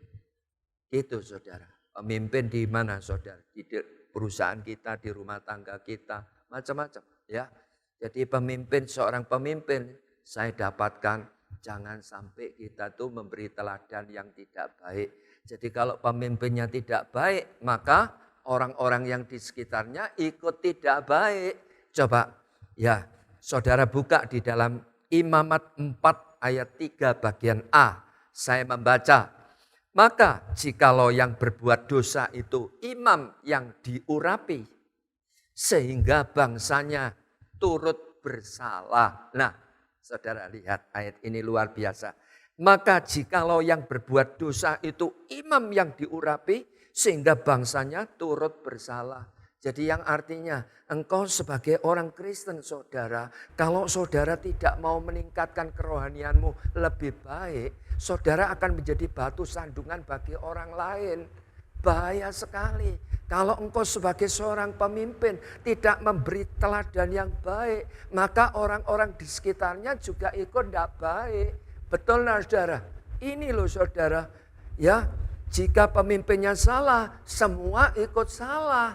Itu saudara. Pemimpin di mana saudara? Di perusahaan kita, di rumah tangga kita. Macam-macam ya. Jadi pemimpin, seorang pemimpin saya dapatkan jangan sampai kita tuh memberi teladan yang tidak baik. Jadi kalau pemimpinnya tidak baik maka orang-orang yang di sekitarnya ikut tidak baik. Coba ya saudara buka di dalam Imamat 4 ayat 3 bagian A. Saya membaca. Maka jikalau yang berbuat dosa itu imam yang diurapi. Sehingga bangsanya turut bersalah. Nah, saudara lihat ayat ini luar biasa. Maka jikalau yang berbuat dosa itu imam yang diurapi, sehingga bangsanya turut bersalah. Jadi yang artinya engkau sebagai orang Kristen saudara, kalau saudara tidak mau meningkatkan kerohanianmu lebih baik, saudara akan menjadi batu sandungan bagi orang lain. Bahaya sekali. Kalau engkau sebagai seorang pemimpin tidak memberi teladan yang baik, maka orang-orang di sekitarnya juga ikut tidak baik. Betul nah saudara? Ini loh saudara. Ya, jika pemimpinnya salah, semua ikut salah.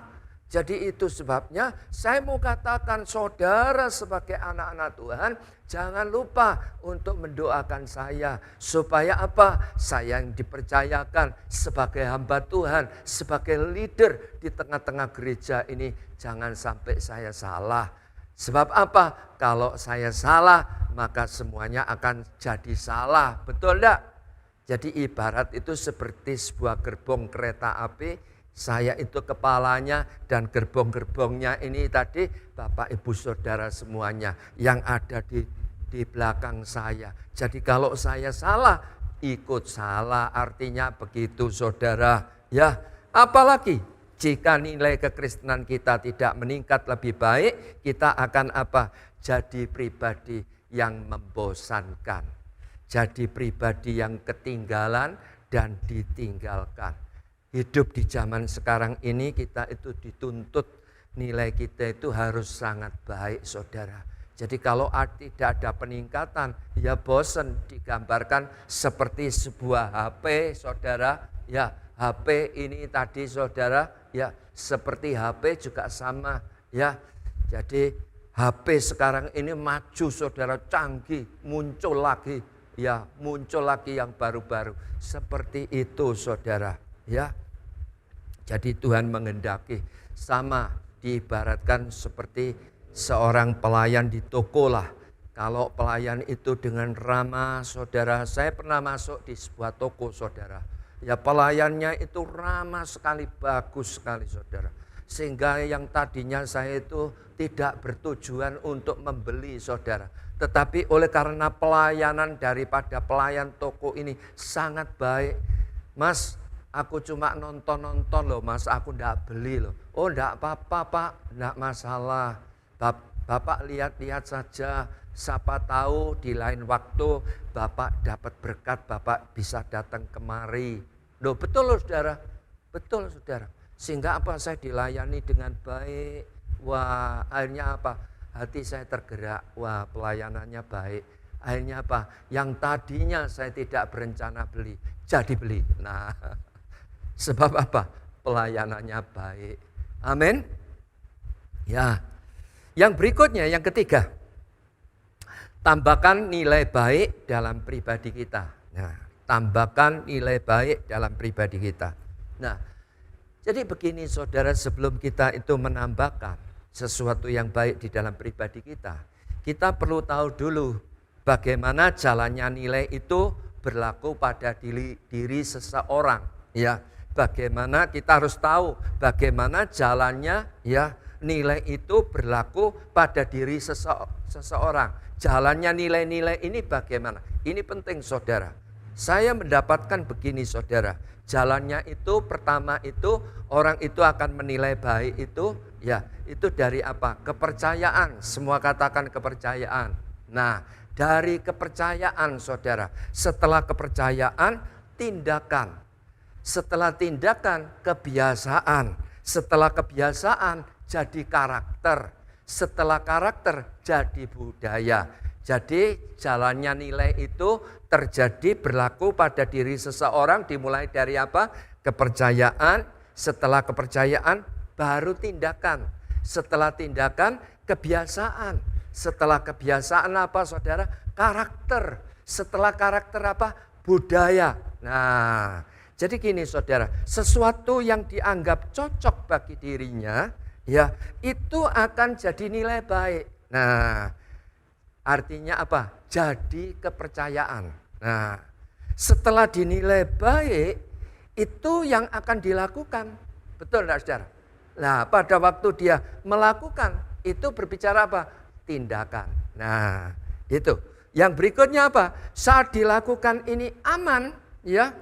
Jadi itu sebabnya saya mau katakan saudara sebagai anak-anak Tuhan, jangan lupa untuk mendoakan saya. Supaya apa? Saya yang dipercayakan sebagai hamba Tuhan, sebagai leader di tengah-tengah gereja ini. Jangan sampai saya salah. Sebab apa? Kalau saya salah, maka semuanya akan jadi salah. Betul enggak? Jadi ibarat itu seperti sebuah gerbong kereta api. Saya itu kepalanya dan gerbong-gerbongnya ini tadi Bapak Ibu Saudara semuanya yang ada di belakang saya. Jadi kalau saya salah, ikut salah, artinya begitu saudara. Ya, apalagi jika nilai kekristenan kita tidak meningkat lebih baik, kita akan apa? Jadi pribadi yang membosankan. Jadi pribadi yang ketinggalan dan ditinggalkan. Hidup di zaman sekarang ini kita itu dituntut nilai kita itu harus sangat baik saudara. Jadi kalau tidak ada peningkatan ya bosan, digambarkan seperti sebuah HP saudara. Ya HP ini tadi saudara ya seperti HP juga sama ya. Jadi HP sekarang ini maju saudara, canggih, muncul lagi yang baru-baru. Seperti itu saudara ya. Jadi Tuhan menghendaki sama diibaratkan seperti seorang pelayan di toko lah. Kalau pelayan itu dengan ramah saudara, saya pernah masuk di sebuah toko saudara. Ya pelayannya itu ramah sekali, bagus sekali saudara. Sehingga yang tadinya saya itu tidak bertujuan untuk membeli saudara. Tetapi oleh karena pelayanan daripada pelayan toko ini sangat baik. Mas, aku cuma nonton loh mas, aku enggak beli loh. Oh enggak apa-apa pak, enggak masalah. Bapak lihat-lihat saja, siapa tahu di lain waktu Bapak dapat berkat, Bapak bisa datang kemari. Loh betul loh saudara, betul saudara. Sehingga apa, saya dilayani dengan baik. Wah akhirnya apa, hati saya tergerak, wah pelayanannya baik. Akhirnya apa, yang tadinya saya tidak berencana beli, jadi beli. Nah sebab apa? Pelayanannya baik. Amin. Ya. Yang berikutnya, yang ketiga. Tambahkan nilai baik dalam pribadi kita. Nah, tambahkan nilai baik dalam pribadi kita. Nah, jadi begini saudara, sebelum kita itu menambahkan sesuatu yang baik di dalam pribadi kita perlu tahu dulu bagaimana jalannya nilai itu berlaku pada diri seseorang. Ya. Bagaimana kita harus tahu bagaimana jalannya ya nilai itu berlaku pada diri seseorang. Jalannya nilai-nilai ini bagaimana? Ini penting saudara. Saya mendapatkan begini saudara. Jalannya itu pertama itu orang itu akan menilai baik itu ya itu dari apa? Kepercayaan. Semua katakan kepercayaan. Nah, dari kepercayaan saudara. Setelah kepercayaan tindakan. Setelah tindakan, kebiasaan. Setelah kebiasaan, jadi karakter. Setelah karakter, jadi budaya. Jadi jalannya nilai itu terjadi berlaku pada diri seseorang dimulai dari apa? Kepercayaan. Setelah kepercayaan, baru tindakan. Setelah tindakan, kebiasaan. Setelah kebiasaan apa saudara? Karakter. Setelah karakter apa? Budaya. Nah, jadi gini saudara, sesuatu yang dianggap cocok bagi dirinya, ya itu akan jadi nilai baik. Nah, artinya apa? Jadi kepercayaan. Nah, setelah dinilai baik, itu yang akan dilakukan. Betul enggak saudara? Nah, pada waktu dia melakukan, itu berbicara apa? Tindakan. Nah, itu. Yang berikutnya apa? Saat dilakukan ini aman, ya.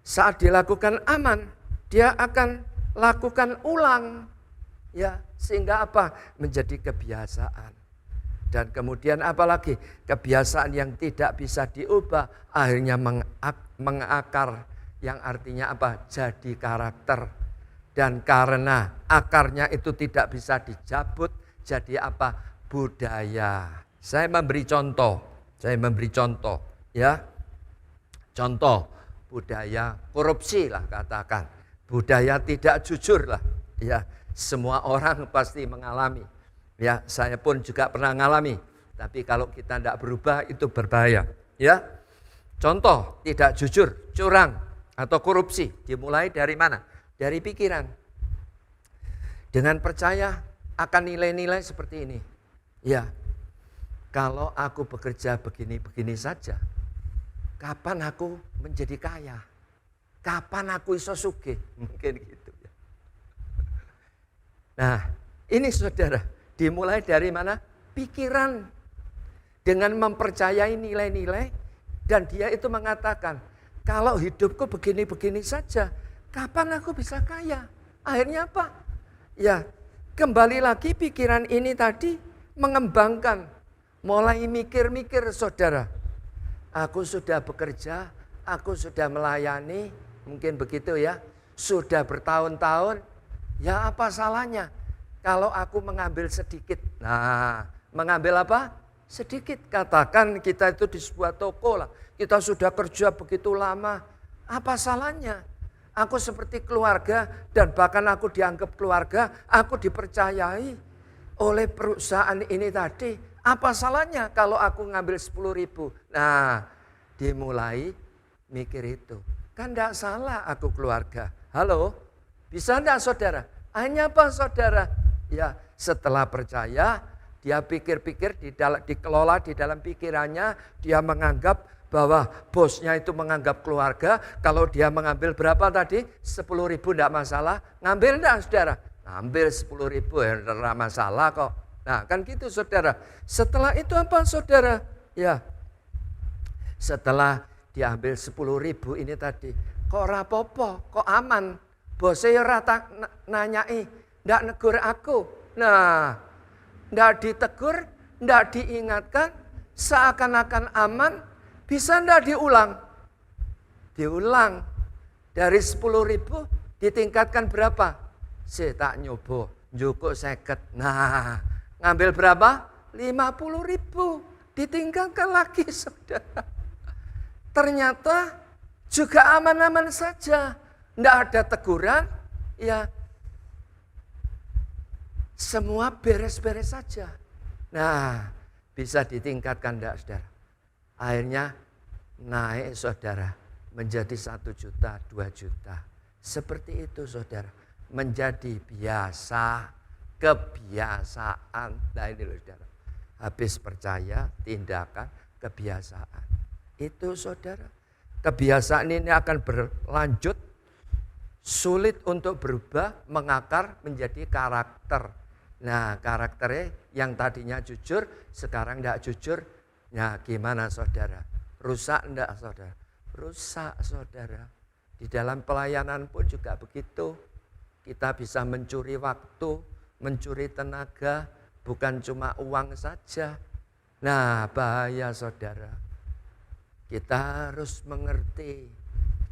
Saat dilakukan aman, dia akan lakukan ulang. Ya, sehingga apa? Menjadi kebiasaan. Dan kemudian apalagi? Kebiasaan yang tidak bisa diubah akhirnya mengakar, yang artinya apa? Jadi karakter. Dan karena akarnya itu tidak bisa dicabut, jadi apa? Budaya. Saya memberi contoh, ya. Contoh budaya korupsi lah katakan, budaya tidak jujur lah, Ya, semua orang pasti mengalami. Ya, saya pun juga pernah mengalami. Tapi kalau kita tidak berubah itu berbahaya. Ya, contoh tidak jujur, curang atau korupsi dimulai dari mana? Dari pikiran. Dengan percaya akan nilai-nilai seperti ini. Ya, kalau aku bekerja begini-begini saja, kapan aku menjadi kaya? Kapan aku iso sugih? Mungkin gitu ya. Nah, ini saudara, dimulai dari mana? Pikiran. Dengan mempercayai nilai-nilai, dan dia itu mengatakan, kalau hidupku begini-begini saja, kapan aku bisa kaya? Akhirnya apa? Ya, kembali lagi pikiran ini tadi mengembangkan, mulai mikir-mikir saudara. Aku sudah bekerja, aku sudah melayani, mungkin begitu ya, sudah bertahun-tahun, ya apa salahnya kalau aku mengambil sedikit? Nah, mengambil apa? Sedikit. Katakan kita itu di sebuah toko lah, kita sudah kerja begitu lama, apa salahnya? Aku seperti keluarga dan bahkan aku dianggap keluarga, aku dipercayai oleh perusahaan ini tadi. Apa salahnya kalau aku ngambil 10.000? Nah, dimulai mikir itu. Kan enggak salah aku keluarga. Halo, bisa enggak saudara? Hanya apa saudara? Ya, setelah percaya, dia pikir-pikir dikelola di dalam pikirannya, dia menganggap bahwa bosnya itu menganggap keluarga, kalau dia mengambil berapa tadi? 10.000 enggak masalah. Ngambil enggak saudara? Ngambil 10.000 ya enggak masalah kok. Nah kan gitu saudara. Setelah itu apa saudara? Ya, setelah diambil 10.000 ini tadi, kok rapopo, kok aman? Bosnya rata nanyai, enggak negur aku. Nah, enggak ditegur, enggak diingatkan, seakan-akan aman. Bisa enggak diulang? Diulang. Dari 10.000 ditingkatkan berapa? Saya tak nyoba, njukuk 50. Nah, ngambil berapa? 50.000. Ditingkatkan lagi saudara. Ternyata juga aman-aman saja. Enggak ada teguran. Ya, semua beres-beres saja. Nah, bisa ditingkatkan enggak saudara? Akhirnya naik saudara menjadi 1 juta, 2 juta. Seperti itu saudara. Menjadi biasa, kebiasaan. Nah ini loh saudara. Habis percaya, tindakan, kebiasaan. Itu saudara. Kebiasaan ini akan berlanjut. Sulit untuk berubah, mengakar menjadi karakter. Nah karakternya yang tadinya jujur, sekarang tidak jujur. Nah gimana saudara? Rusak enggak saudara? Rusak saudara. Di dalam pelayanan pun juga begitu. Kita bisa mencuri waktu, mencuri tenaga, bukan cuma uang saja. Nah bahaya saudara. Kita harus mengerti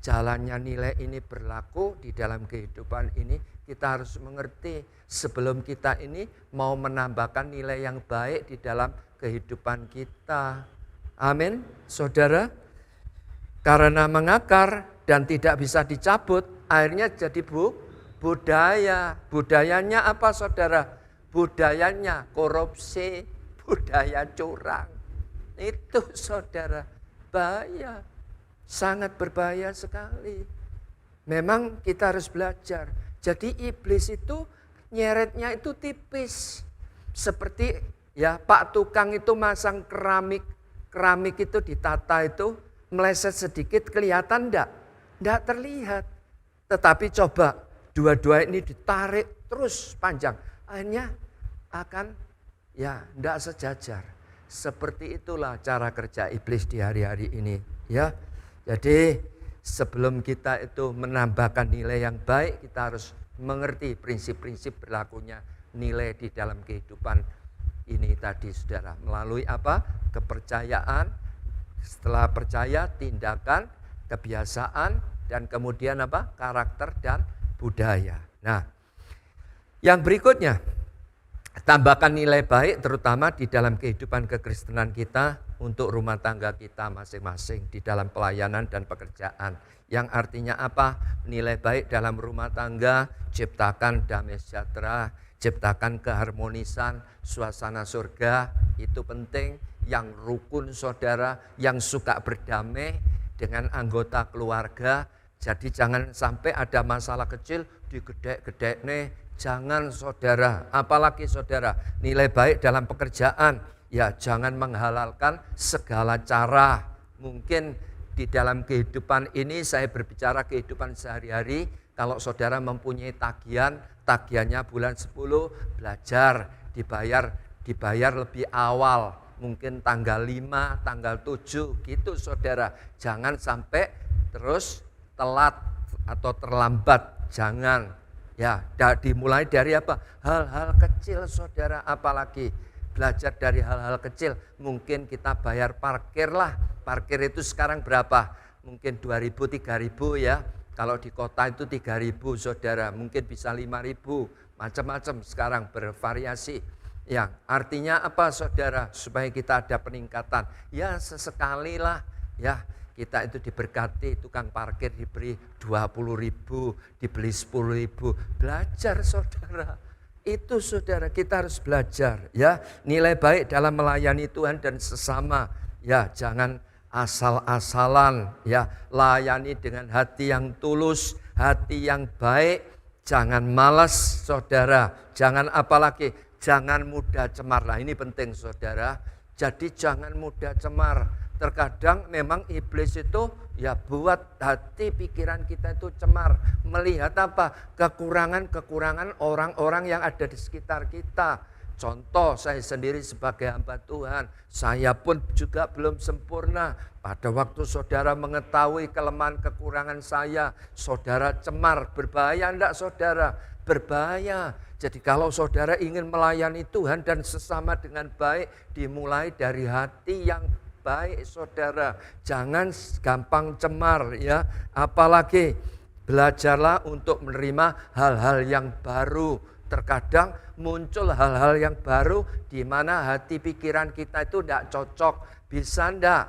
jalannya nilai ini berlaku di dalam kehidupan ini. Kita harus mengerti sebelum kita ini mau menambahkan nilai yang baik di dalam kehidupan kita. Amin, saudara. Karena mengakar dan tidak bisa dicabut, akhirnya jadi budaya. Budayanya apa saudara? Budayanya korupsi, budaya curang. Itu saudara, bahaya. Sangat berbahaya sekali. Memang kita harus belajar. Jadi iblis itu nyeretnya itu tipis. Seperti ya Pak tukang itu masang keramik itu ditata itu meleset sedikit kelihatan enggak? Enggak terlihat. Tetapi coba dua-dua ini ditarik terus panjang. Akhirnya akan ya enggak sejajar. Seperti itulah cara kerja iblis di hari-hari ini ya. Jadi sebelum kita itu menambahkan nilai yang baik, kita harus mengerti prinsip-prinsip berlakunya nilai di dalam kehidupan ini tadi saudara. Melalui apa? Kepercayaan, setelah percaya tindakan, kebiasaan, dan kemudian apa? Karakter dan budaya. Nah, yang berikutnya tambahkan nilai baik terutama di dalam kehidupan kekristenan kita untuk rumah tangga kita masing-masing di dalam pelayanan dan pekerjaan. Yang artinya apa? Nilai baik dalam rumah tangga, ciptakan damai sejahtera, ciptakan keharmonisan, suasana surga, itu penting. Yang rukun saudara, yang suka berdamai dengan anggota keluarga. Jadi jangan sampai ada masalah kecil digedek-gedek nih. Jangan saudara, apalagi saudara, nilai baik dalam pekerjaan, ya jangan menghalalkan segala cara. Mungkin di dalam kehidupan ini saya berbicara kehidupan sehari-hari, kalau saudara mempunyai tagihannya bulan 10, belajar, dibayar lebih awal, mungkin tanggal 5, tanggal 7 gitu saudara. Jangan sampai terus telat atau terlambat, jangan. Ya, dimulai dari apa? Hal-hal kecil saudara, apalagi belajar dari hal-hal kecil. Mungkin kita bayar parkir lah. Parkir itu sekarang berapa? Mungkin 2.000, 3.000 ya. Kalau di kota itu 3.000 saudara, mungkin bisa 5.000. Macam-macam sekarang bervariasi. Ya, artinya apa saudara? Supaya kita ada peningkatan. Ya, sesekali lah ya. Kita itu diberkati, tukang parkir diberi 20.000, dibeli 10.000. Belajar saudara. Itu saudara, kita harus belajar ya. Nilai baik dalam melayani Tuhan dan sesama. Ya, jangan asal-asalan ya. Layani dengan hati yang tulus, hati yang baik. Jangan malas saudara. Jangan apalagi, jangan mudah cemar. Nah, ini penting saudara. Jadi jangan mudah cemar. Terkadang memang iblis itu ya buat hati pikiran kita itu cemar. Melihat apa? Kekurangan-kekurangan orang-orang yang ada di sekitar kita. Contoh, saya sendiri sebagai hamba Tuhan, saya pun juga belum sempurna. Pada waktu saudara mengetahui kelemahan kekurangan saya, saudara cemar. Berbahaya enggak saudara? Berbahaya. Jadi kalau saudara ingin melayani Tuhan dan sesama dengan baik, dimulai dari hati yang baik saudara, jangan gampang cemar ya. Apalagi belajarlah untuk menerima hal-hal yang baru. Terkadang muncul hal-hal yang baru di mana hati pikiran kita itu tidak cocok. Bisa enggak?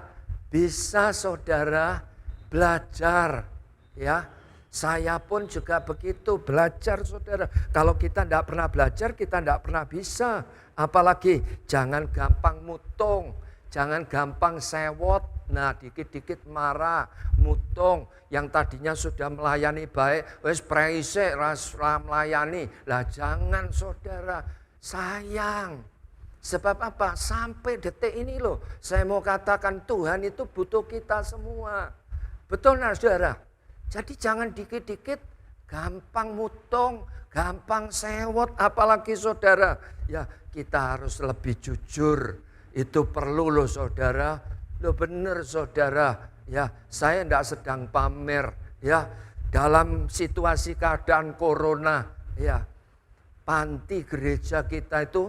Bisa saudara, belajar ya. Saya pun juga begitu, belajar saudara. Kalau kita tidak pernah belajar, kita tidak pernah bisa. Apalagi jangan gampang mutung. Jangan gampang sewot, nah dikit-dikit marah, mutung. Yang tadinya sudah melayani baik, wes preise raslah melayani. Lah jangan saudara, sayang. Sebab apa? Sampai detik ini loh, saya mau katakan Tuhan itu butuh kita semua. Betul nah saudara? Jadi jangan dikit-dikit gampang mutung, gampang sewot. Apalagi saudara, ya kita harus lebih jujur. Itu perlu loh saudara, loh benar saudara, ya saya tidak sedang pamer, ya dalam situasi keadaan corona, ya panti gereja kita itu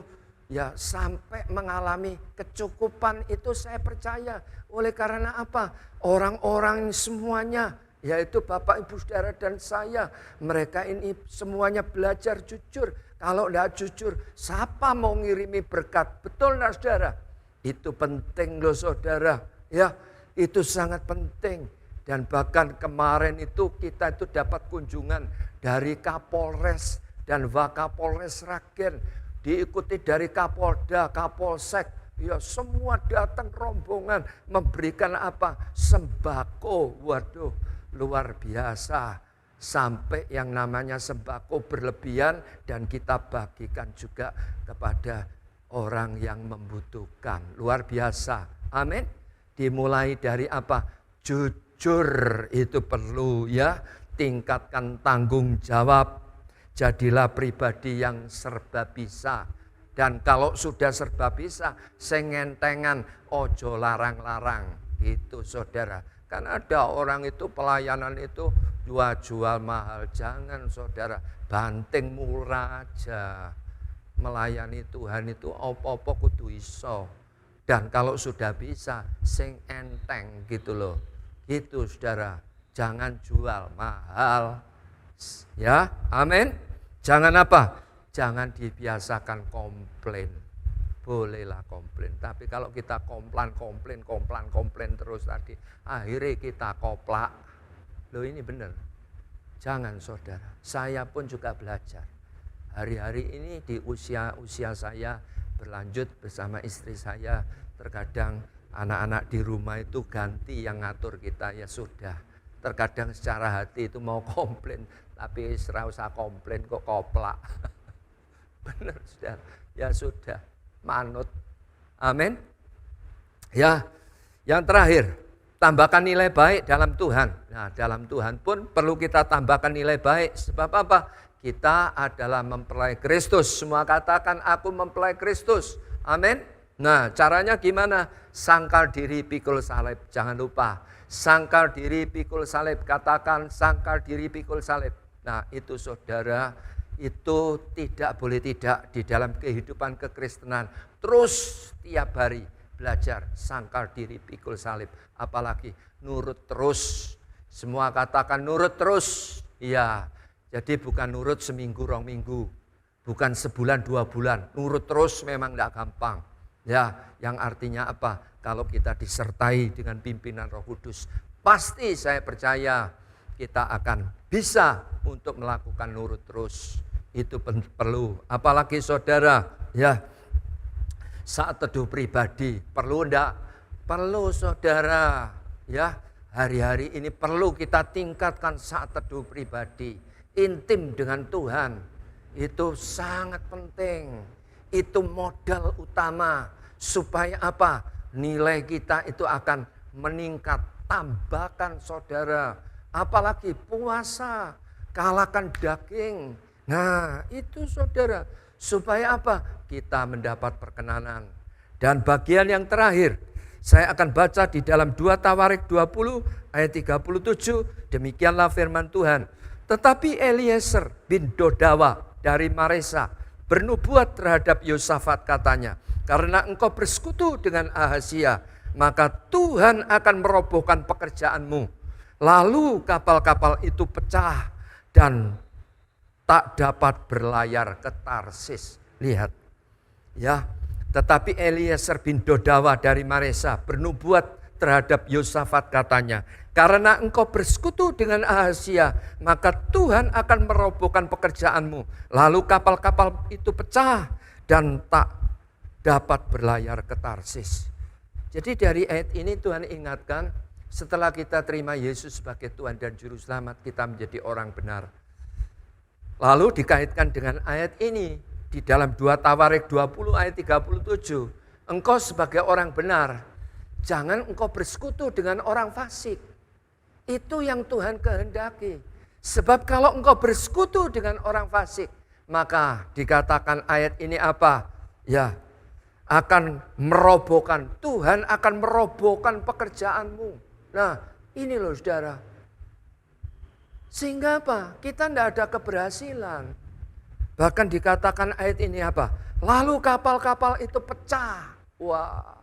ya sampai mengalami kecukupan itu saya percaya. Oleh karena apa? Orang-orang semuanya, yaitu Bapak Ibu Saudara dan saya, mereka ini semuanya belajar jujur. Kalau tidak jujur, siapa mau ngirimi berkat? Betul tidak saudara? Itu penting loh saudara, ya itu sangat penting. Dan bahkan kemarin itu kita itu dapat kunjungan dari Kapolres dan Wakapolres Sragen, diikuti dari Kapolda, Kapolsek, ya semua datang rombongan memberikan apa? Sembako. Waduh, luar biasa. Sampai yang namanya sembako berlebihan dan kita bagikan juga kepada orang yang membutuhkan. Luar biasa. Amin. Dimulai dari apa? Jujur itu perlu ya. Tingkatkan tanggung jawab. Jadilah pribadi yang serba bisa. Dan kalau sudah serba bisa, sengentengan, ojo larang-larang. Itu saudara. Kan ada orang itu pelayanan itu jual mahal. Jangan saudara, banting murah aja. Melayani Tuhan itu opo-opo kudu iso. Dan kalau sudah bisa, sing enteng gitu loh. Gitu saudara, jangan jual mahal. Ya, amin. Jangan apa? Jangan dibiasakan komplain. Bolehlah komplain, tapi kalau kita komplain terus tadi, akhirnya kita koplak. Loh, ini benar. Jangan saudara, saya pun juga belajar. Hari-hari ini di usia saya berlanjut bersama istri saya, terkadang anak-anak di rumah itu ganti yang ngatur kita, ya sudah. Terkadang secara hati itu mau komplain, tapi serah usah komplain kok koplak. Benar saudara, ya sudah, manut. Amin. Ya, yang terakhir, tambahkan nilai baik dalam Tuhan. Nah, dalam Tuhan pun perlu kita tambahkan nilai baik. Sebab apa? Kita adalah mempelai Kristus. Semua katakan, aku mempelai Kristus. Amin. Nah, caranya gimana? Sangkal diri, pikul salib. Jangan lupa, sangkal diri, pikul salib. Katakan, sangkal diri, pikul salib. Nah, itu saudara, itu tidak boleh tidak di dalam kehidupan kekristenan. Terus tiap hari belajar sangkal diri, pikul salib. Apalagi nurut terus. Semua katakan nurut terus. Iya. Jadi bukan nurut seminggu, 2 minggu. Bukan sebulan, 2 bulan. Nurut terus memang tidak gampang. Ya, yang artinya apa? Kalau kita disertai dengan pimpinan Roh Kudus, pasti saya percaya kita akan bisa untuk melakukan nurut terus. Itu perlu. Apalagi saudara, ya, saat teduh pribadi, perlu enggak? Perlu saudara, ya. Hari-hari ini perlu kita tingkatkan saat teduh pribadi. Intim dengan Tuhan, itu sangat penting. Itu modal utama. Supaya apa? Nilai kita itu akan meningkat. Tambahkan saudara. Apalagi puasa, kalahkan daging. Nah, itu saudara. Supaya apa? Kita mendapat perkenanan. Dan bagian yang terakhir, saya akan baca di dalam 2 Tawarik 20 ayat 37. Demikianlah firman Tuhan. Tetapi Eliezer bin Dodawa dari Maresa bernubuat terhadap Yosafat, katanya, karena engkau bersekutu dengan Ahazia, maka Tuhan akan merobohkan pekerjaanmu. Lalu kapal-kapal itu pecah dan tak dapat berlayar ke Tarsis. Lihat, ya. Tetapi Eliezer bin Dodawa dari Maresa bernubuat terhadap Yosafat, katanya, karena engkau bersekutu dengan Ahazia, maka Tuhan akan merobohkan pekerjaanmu. Lalu kapal-kapal itu pecah dan tak dapat berlayar ke Tarsis. Jadi dari ayat ini Tuhan ingatkan, setelah kita terima Yesus sebagai Tuhan dan Juru Selamat, kita menjadi orang benar. Lalu dikaitkan dengan ayat ini di dalam 2 Tawarik 20 ayat 37. Engkau sebagai orang benar, jangan engkau bersekutu dengan orang fasik. Itu yang Tuhan kehendaki. Sebab kalau engkau bersekutu dengan orang fasik, maka dikatakan ayat ini apa? Ya, akan merobohkan. Tuhan akan merobohkan pekerjaanmu. Nah, ini loh saudara. Sehingga apa? Kita tidak ada keberhasilan. Bahkan dikatakan ayat ini apa? Lalu kapal-kapal itu pecah. Wah.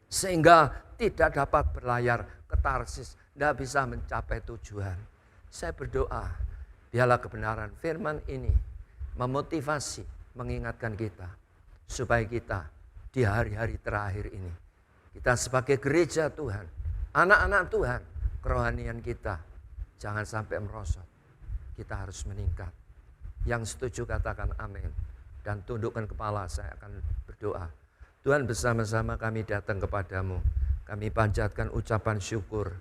Sehingga tidak dapat berlayar ke Tarsis. Tidak bisa mencapai tujuan. Saya berdoa, biarlah kebenaran firman ini memotivasi, mengingatkan kita. Supaya kita di hari-hari terakhir ini, kita sebagai gereja Tuhan, anak-anak Tuhan, kerohanian kita jangan sampai merosot. Kita harus meningkat. Yang setuju katakan amin. Dan tundukkan kepala, saya akan berdoa. Tuhan, bersama-sama kami datang kepadamu. Kami panjatkan ucapan syukur.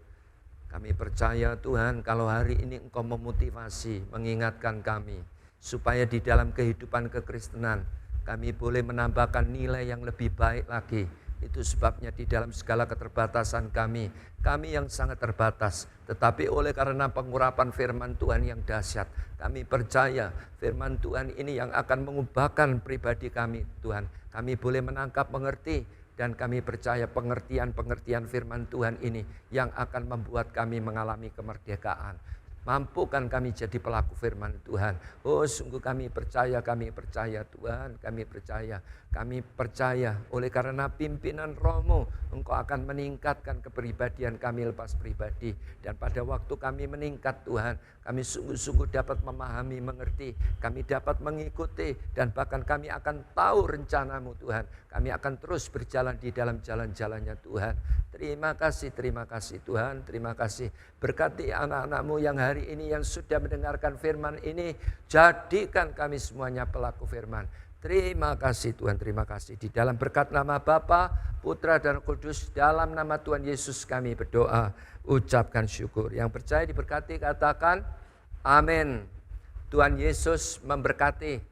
Kami percaya Tuhan, kalau hari ini Engkau memotivasi, mengingatkan kami, supaya di dalam kehidupan kekristenan, kami boleh menambahkan nilai yang lebih baik lagi. Itu sebabnya di dalam segala keterbatasan kami yang sangat terbatas. Tetapi oleh karena pengurapan firman Tuhan yang dahsyat, kami percaya firman Tuhan ini yang akan mengubahkan pribadi kami, Tuhan. Kami boleh menangkap, mengerti, dan kami percaya pengertian-pengertian firman Tuhan ini yang akan membuat kami mengalami kemerdekaan. Mampukan kami jadi pelaku firman Tuhan. Oh, sungguh kami percaya Tuhan, kami percaya oleh karena pimpinan Roh-Mu, Engkau akan meningkatkan kepribadian kami lepas pribadi. Dan pada waktu kami meningkat Tuhan, kami sungguh-sungguh dapat memahami, mengerti, kami dapat mengikuti, dan bahkan kami akan tahu rencana-Mu Tuhan. Kami akan terus berjalan di dalam jalan-jalannya Tuhan. Terima kasih Tuhan, terima kasih. Berkati anak-anak-Mu yang hari ini yang sudah mendengarkan firman ini, jadikan kami semuanya pelaku firman. Terima kasih Tuhan, terima kasih. Di dalam berkat nama Bapa, Putra dan Kudus, dalam nama Tuhan Yesus kami berdoa, ucapkan syukur. Yang percaya diberkati katakan amin. Tuhan Yesus memberkati.